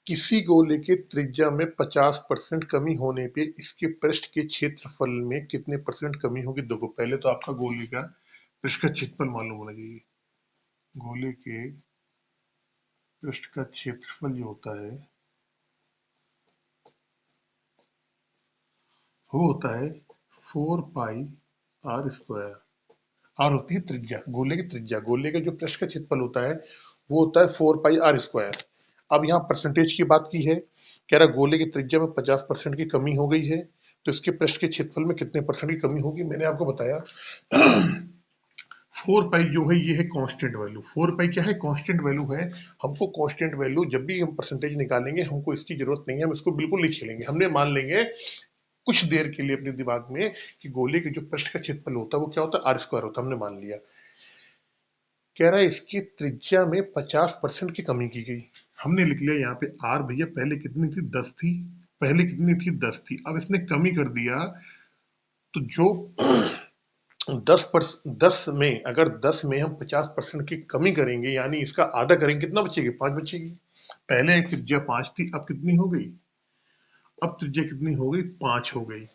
Speaker 1: किसी गोले के त्रिज्या में 50% कमी होने पे इसके पृष्ठ के क्षेत्रफल में कितने परसेंट कमी होगी? देखो, पहले तो आपका गोले का पृष्ठ का क्षेत्रफल मालूम होना चाहिए। गोले के पृष्ठ का क्षेत्रफल जो होता है वो होता है 4 पाई आर स्क्वायर। आर होती है त्रिज्या, गोले की त्रिज्या। गोले का जो पृष्ठ का क्षेत्रफल होता है वो होता है 4 पाई आर स्क्वायर। अब यहाँ परसेंटेज की बात की है, कह रहा गोले की त्रिज्या में 50% की कमी हो गई है, तो इसके पृष्ठ के क्षेत्रफल में कितने परसेंट की कमी होगी? मैंने आपको बताया 4 पाई जो है ये है कांस्टेंट वैल्यू। 4 पाई क्या है? कांस्टेंट वैल्यू है। हमको कांस्टेंट वैल्यू जब भी हम परसेंटेज निकालेंगे, हमको इसकी जरूरत नहीं है, हम इसको बिल्कुल नहीं छेड़ेंगे। हमने मान लेंगे कुछ देर के लिए अपने दिमाग में कि गोले के जो पृष्ठ का क्षेत्रफल होता है वो क्या होता है? आर स्क्वायर होता है। हमने मान लिया। कह रहा है इसकी त्रिज्या में 50% की कमी की गई। हमने लिख लिया यहाँ पे आर। भैया पहले कितनी थी? 10 थी। पहले कितनी थी? 10 थी। अब इसने कमी कर दिया, तो जो 10 में, अगर 10 में हम 50% की कमी करेंगे, यानी इसका आधा करेंगे, कितना बचेगी? 5 बचेगी। पहले त्रिज्या 5 थी, अब कितनी हो गई? अब त्रिज्या कितनी हो गई? 5 हो गई।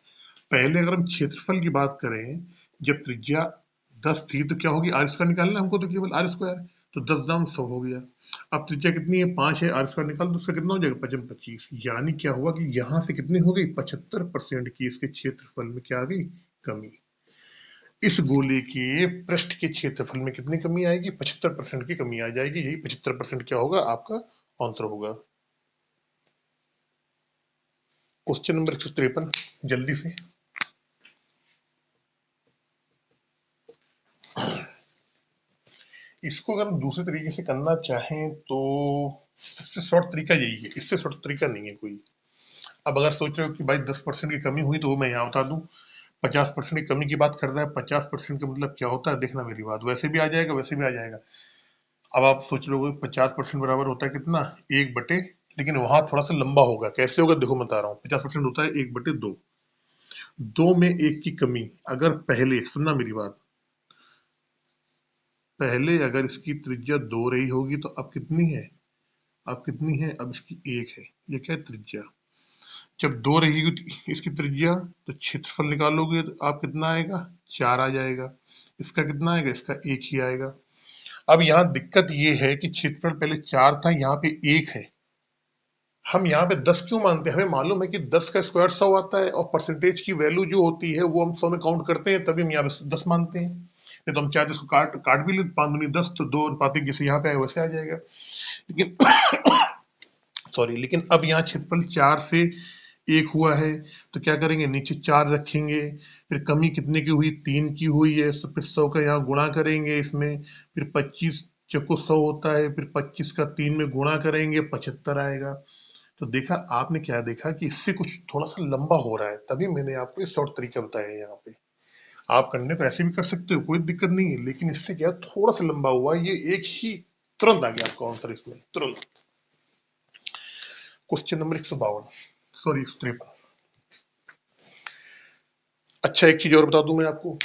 Speaker 1: पहले अगर हम क्षेत्रफल की बात करें, जब त्रिज्या 10 थी तो क्या होगी? आर स्क्वायर निकालना है हमको, तो केवल आर स्क्वायर। तो 10 दाम 100 हो गया। अब त्रिज्या कितनी है? 5 है। आर स्क्वायर निकाल तो उसका कितना हो जाएगा? 5 25। यानी क्या हुआ कि यहाँ से कितनी हो गई? 75% की इसके क्षेत्रफल में क्या आ गई? कमी। इस गोले के पृष्ठ के क्षेत्रफल में कितनी कमी आएगी? 75% की कमी आ जाएगी। यही 75% क्या होगा? आपका आंसर होगा। क्वेश्चन नंबर 153, जल्दी से। इसको अगर हम दूसरे तरीके से करना चाहें तो इससे शॉर्ट तरीका यही है, इससे शॉर्ट तरीका नहीं है कोई। अब अगर सोच रहे हो कि भाई 10% की कमी हुई, तो वो मैं यहाँ बता दूं। 50% की कमी की बात कर रहा है। 50% का मतलब क्या होता है? देखना मेरी बात, वैसे भी आ जाएगा, वैसे भी आ जाएगा। अब आप सोच रहे हो 50% बराबर होता है कितना? 1/, लेकिन वहां थोड़ा सा लंबा होगा। कैसे होगा? देखो मैं बता रहा हूँ। 50% होता है 1/2। 2 में 1 की कमी। अगर पहले, सुनना मेरी बात, पहले अगर इसकी त्रिज्या 2 रही होगी तो अब कितनी है? अब कितनी है? अब इसकी 1 है। ये क्या है? त्रिज्या। जब 2 रहेगी इसकी त्रिज्या, तो क्षेत्रफल निकालोगे तो आप कितना आएगा? 4 आ जाएगा। इसका कितना आएगा? इसका 1 ही आएगा। अब यहाँ दिक्कत ये है कि क्षेत्रफल पहले 4 था, यहाँ पे 1 है। हम यहाँ पे 10 क्यों मानते हैं? हमें मालूम है कि 10 का स्क्वायर 100 आता है, और परसेंटेज की वैल्यू जो होती है वो हम 100 में काउंट करते हैं, तभी हम यहाँ पे 10 मानते हैं। नहीं तो हम चाहे तो इसको काट काट भी ले, 5 दूनी 10, तो 2 अनुपातिक जैसे यहाँ पे आए वैसे आ जाएगा। लेकिन सॉरी, लेकिन अब यहाँ क्षेत्रफल 4 से 1 हुआ है, तो क्या करेंगे? नीचे 4 रखेंगे। फिर कमी कितने की हुई? 3 की हुई है, तो फिर 100 का यहाँ गुणा करेंगे इसमें। फिर 25 चौको 100 होता है, फिर 25 का 3 में गुणा करेंगे, 75 आएगा। तो देखा आपने, क्या देखा कि इससे कुछ थोड़ा सा लंबा हो रहा है, तभी मैंने आपको ये शॉर्ट तरीका बताया है यहाँ पे। आप करने को ऐसे भी कर सकते हो, कोई दिक्कत नहीं है, लेकिन इससे क्या थोड़ा सा लंबा हुआ, ये एक ही तुरंत आ गया आपका आंसर इसमें तुरंत। Question number 152, sorry 153। अच्छा एक चीज और बता दूं मैं आपको,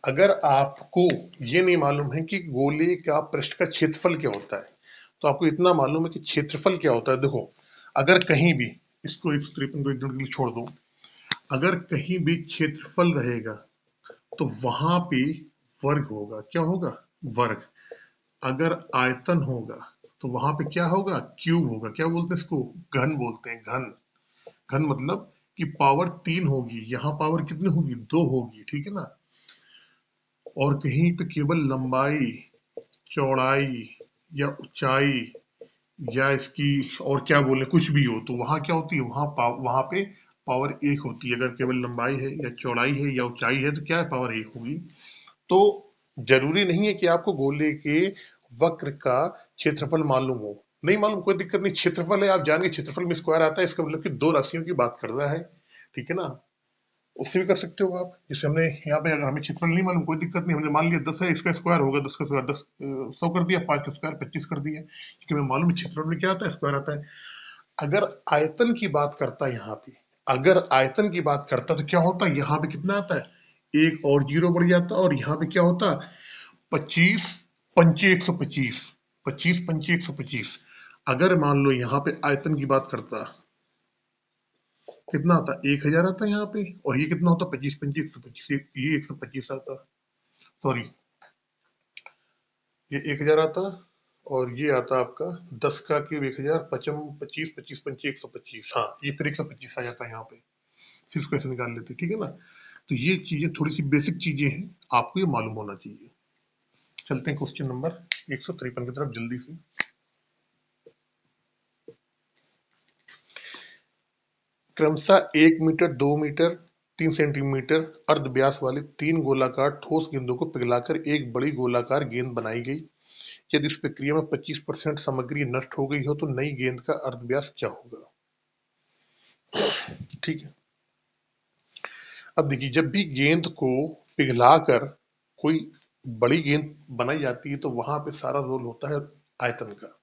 Speaker 1: अगर आपको ये नहीं मालूम है कि गोले का पृष्ठ का क्षेत्रफल क्या होता है, तो आपको इतना मालूम है कि क्षेत्रफल क्या होता है। देखो, अगर कहीं भी, इसको 153 को एक मिनट के लिए छोड़ दो, अगर कहीं भी क्षेत्रफल रहेगा तो वहां पे वर्ग होगा। क्या होगा? वर्ग। अगर आयतन होगा तो वहां पे क्या होगा? क्यूब होगा। क्या बोलते हैं इसको? घन बोलते हैं, घन। घन मतलब कि पावर 3 होगी, यहाँ पावर कितनी होगी? 2 होगी, ठीक है ना। और कहीं पे केवल लंबाई, चौड़ाई या ऊंचाई या इसकी और क्या बोले कुछ भी हो, तो वहां क्या होती है? वहां पे पावर 1 होती है। अगर केवल लंबाई है या चौड़ाई है या ऊंचाई है तो क्या है? पावर 1 होगी। तो जरूरी नहीं है कि आपको गोले के वक्र का क्षेत्रफल मालूम हो। नहीं मालूम, कोई दिक्कत नहीं, क्षेत्रफल है, आप जान के क्षेत्रफल में स्क्वायर आता है, इसका मतलब कि दो राशियों की बात कर रहा है, ठीक है ना। उससे भी कर सकते हो आप। जैसे हमने यहाँ पे, अगर हमें क्षेत्रफल नहीं मालूम, कोई दिक्कत नहीं, हमने मान लिया 10 है, इसका स्क्वायर होगा 10 का स्क्वायर 10, 100 कर दिया, 5 का स्क्वायर 25 कर दिया, क्योंकि हमें मालूम है क्षेत्रफल में क्या आता है? स्क्वायर आता है। अगर आयतन की बात करता है यहाँ पे, अगर आयतन की बात करता तो क्या होता? यहाँ पे कितना आता है? एक और जीरो बढ़ जाता, और यहाँ पे क्या होता? 25 पंचे 125, 25 पंचे 125। अगर मान लो यहाँ पे आयतन की बात करता, कितना आता? 1000 आता यहाँ पे, और ये कितना होता? 25 पंचे 125, ये 125 आता, सॉरी, ये 1000 आता, और ये आता आपका 10 का क्यूब 1000, पचम 25, 25 पंचे 125, हाँ ये फिर 125 आ जाता है यहाँ पे। फिर इसको ऐसे निकाल लेते, ठीक है ना। तो ये चीजें थोड़ी सी बेसिक चीजें हैं, आपको ये मालूम होना चाहिए। चलते हैं क्वेश्चन नंबर 153 की तरफ जल्दी से। क्रमशः 1 मीटर, 2 मीटर, 3 सेंटीमीटर अर्ध व्यास वाले 3 गोलाकार ठोस गेंदों को पिघलाकर एक बड़ी गोलाकार गेंद बनाई गई। यदि इस प्रक्रिया में 25% सामग्री नष्ट हो गई हो तो नई गेंद का अर्ध व्यास क्या होगा? ठीक है। अब देखिए, जब भी गेंद को पिघलाकर कोई बड़ी गेंद बनाई जाती है तो वहां पे सारा रोल होता है आयतन का।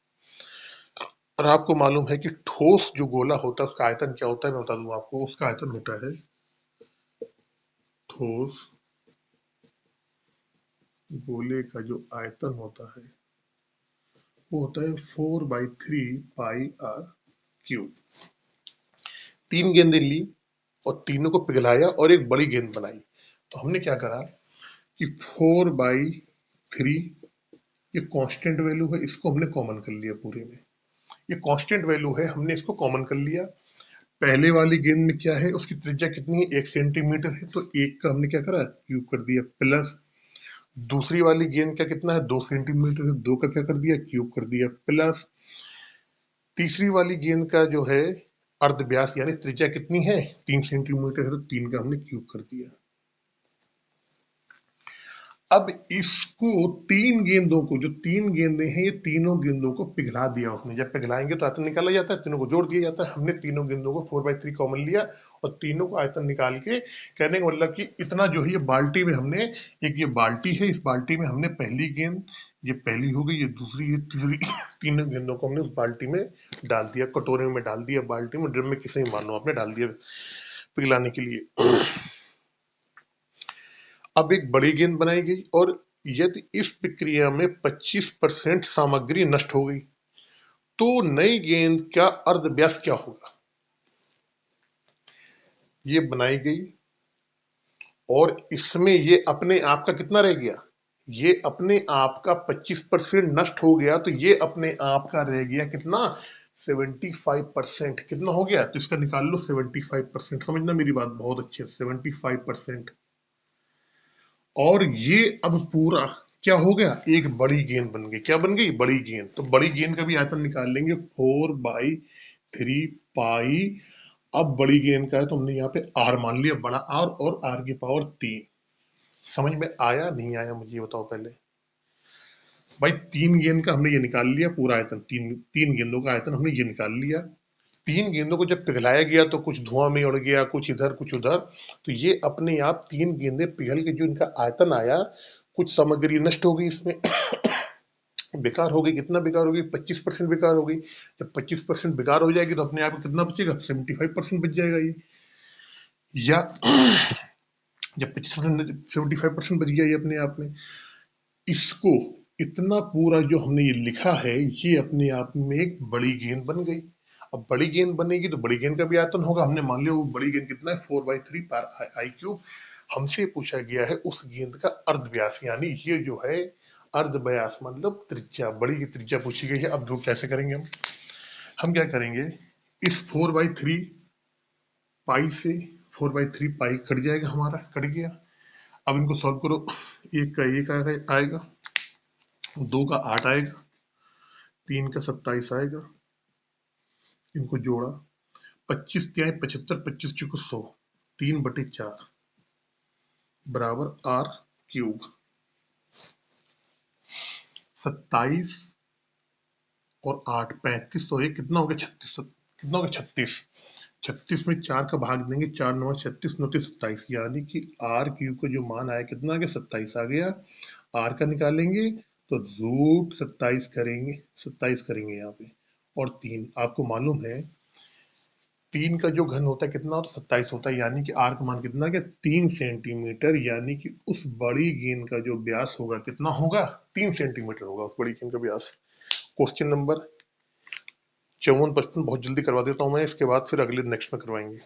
Speaker 1: और आपको मालूम है कि ठोस जो गोला होता है उसका आयतन क्या होता है? मैं बता दूं आपको, उसका आयतन होता है, ठोस गोले का जो आयतन होता है वो होता है 4/3 पाई r क्यूब। तीन गेंदें ली और तीनों को पिघलाया और एक बड़ी गेंद बनाई। तो हमने क्या करा कि 4/3, ये कांस्टेंट वैल्यू है, इसको हमने कॉमन कर लिया पूरे में। ये कांस्टेंट वैल्यू है, हमने इसको कॉमन कर लिया। पहले वाली गेंद में क्या है? उसकी त्रिज्या कितनी है? 1 सेंटीमीटर है, तो एक का हमने क्या करा? क्यूब कर दिया, प्लस दूसरी वाली गेंद का कितना है? 2 सेंटीमीटर है, दो का क्या कर दिया? क्यूब कर दिया, प्लस तीसरी वाली गेंद का जो है अर्ध व्यास यानी त्रिज्या कितनी है? 3 सेंटीमीटर है, तो 3 का हमने क्यूब कर दिया। अब इसको तीन गेंदों को, जो तीन गेंदें हैं, ये तीनों गेंदों को पिघला दिया उसने। जब पिघलाएंगे तो आयतन निकाला जाता है, तीनों को जोड़ दिया जाता है। हमने तीनों गेंदों को 4/3 कॉमन लिया और तीनों को आयतन निकाल के, कहने का मतलब कि इतना जो है ये बाल्टी में हमने, एक ये बाल्टी है, इस बाल्टी में हमने पहली गेंद, ये पहली हो गई, ये दूसरी, ये तीसरी, तीनों गेंदों को हमने उस बाल्टी में डाल दिया, कटोरे में डाल दिया, बाल्टी में, ड्रम में, किसी में मानो आपने डाल दिया पिघलाने के लिए। अब एक बड़ी गेंद बनाई गई, और यदि इस प्रक्रिया में 25% सामग्री नष्ट हो गई तो नई गेंद का अर्ध व्यास क्या होगा? ये बनाई गई और इसमें ये अपने आप का कितना रह गया? ये अपने आप का 25% नष्ट हो गया, तो ये अपने आप का रह गया कितना? 75%। कितना हो गया? तो इसका निकाल लो 75%। समझना मेरी बात बहुत अच्छे से, 75%। और ये अब पूरा क्या हो गया? एक बड़ी गेंद बन गई। क्या बन गई? बड़ी गेंद। तो बड़ी गेंद का भी आयतन निकाल लेंगे, 4/3 पाई। अब बड़ी गेंद का है तो हमने यहाँ पे आर मान लिया, बड़ा आर, और आर की पावर 3। समझ में आया नहीं आया मुझे ये बताओ पहले। भाई तीन गेंद का हमने ये निकाल लिया पूरा आयतन, तीन तीन गेंदों का आयतन हमने ये निकाल लिया। 3 गेंदों को जब पिघलाया गया तो कुछ धुआं में उड़ गया, कुछ इधर कुछ उधर, तो ये अपने आप 3 गेंदें पिघल के जो इनका आयतन आया, कुछ सामग्री नष्ट हो गई इसमें बेकार हो गई। कितना बेकार हो गई? 25% बेकार हो गई। जब 25% बेकार हो जाएगी तो अपने आप कितना बचेगा? 75% बच जाएगा ये। या जब 75% बच गया ये अपने आप में, इसको इतना पूरा जो हमने ये लिखा है, ये अपने आप में एक बड़ी गेंद बन गई। अब बड़ी गेंद बनेगी तो बड़ी गेंद का भी आयतन होगा। हमने मान लिया वो बड़ी गेंद कितना है? 4/3 पार आई क्यूब। हमसे पूछा गया है उस गेंद का अर्ध व्यास, यानी ये जो है अर्ध व्यास मतलब त्रिज्या, बड़ी की त्रिज्या पूछी गई है। अब दो कैसे करेंगे हम क्या करेंगे, इस 4/3 पाई से 4/3 पाई कट जाएगा, हमारा कट गया। अब इनको सॉल्व करो, एक का एक आएगा, 2 का 8 आएगा, 3 का 27 आएगा, इनको जोड़ा, 25 तिहाई 75, 25 चुको 100, 3/4 बराबर आर क्यूब। 27 और 8 35, तो ये कितना हो गया? 36। कितना हो गया? 36। 36 में 4 का भाग देंगे, 4 9 36 9 27, यानी कि आर क्यूब का जो मान आया कितना आ गया? 27 आ गया। आर का निकालेंगे तो रूट 27 करेंगे, 27 करेंगे यहाँ पे। और 3 आपको मालूम है 3 का जो घन होता है कितना होता है? 27 होता है, यानी कि आर का मान कितना आ गया? 3 सेंटीमीटर, यानी कि उस बड़ी गेंद का जो व्यास होगा कितना होगा? 3 सेंटीमीटर होगा उस बड़ी गेंद का व्यास। क्वेश्चन नंबर 54 55 बहुत जल्दी करवा देता हूँ मैं, इसके बाद फिर अगले नेक्स्ट में करवाएंगे।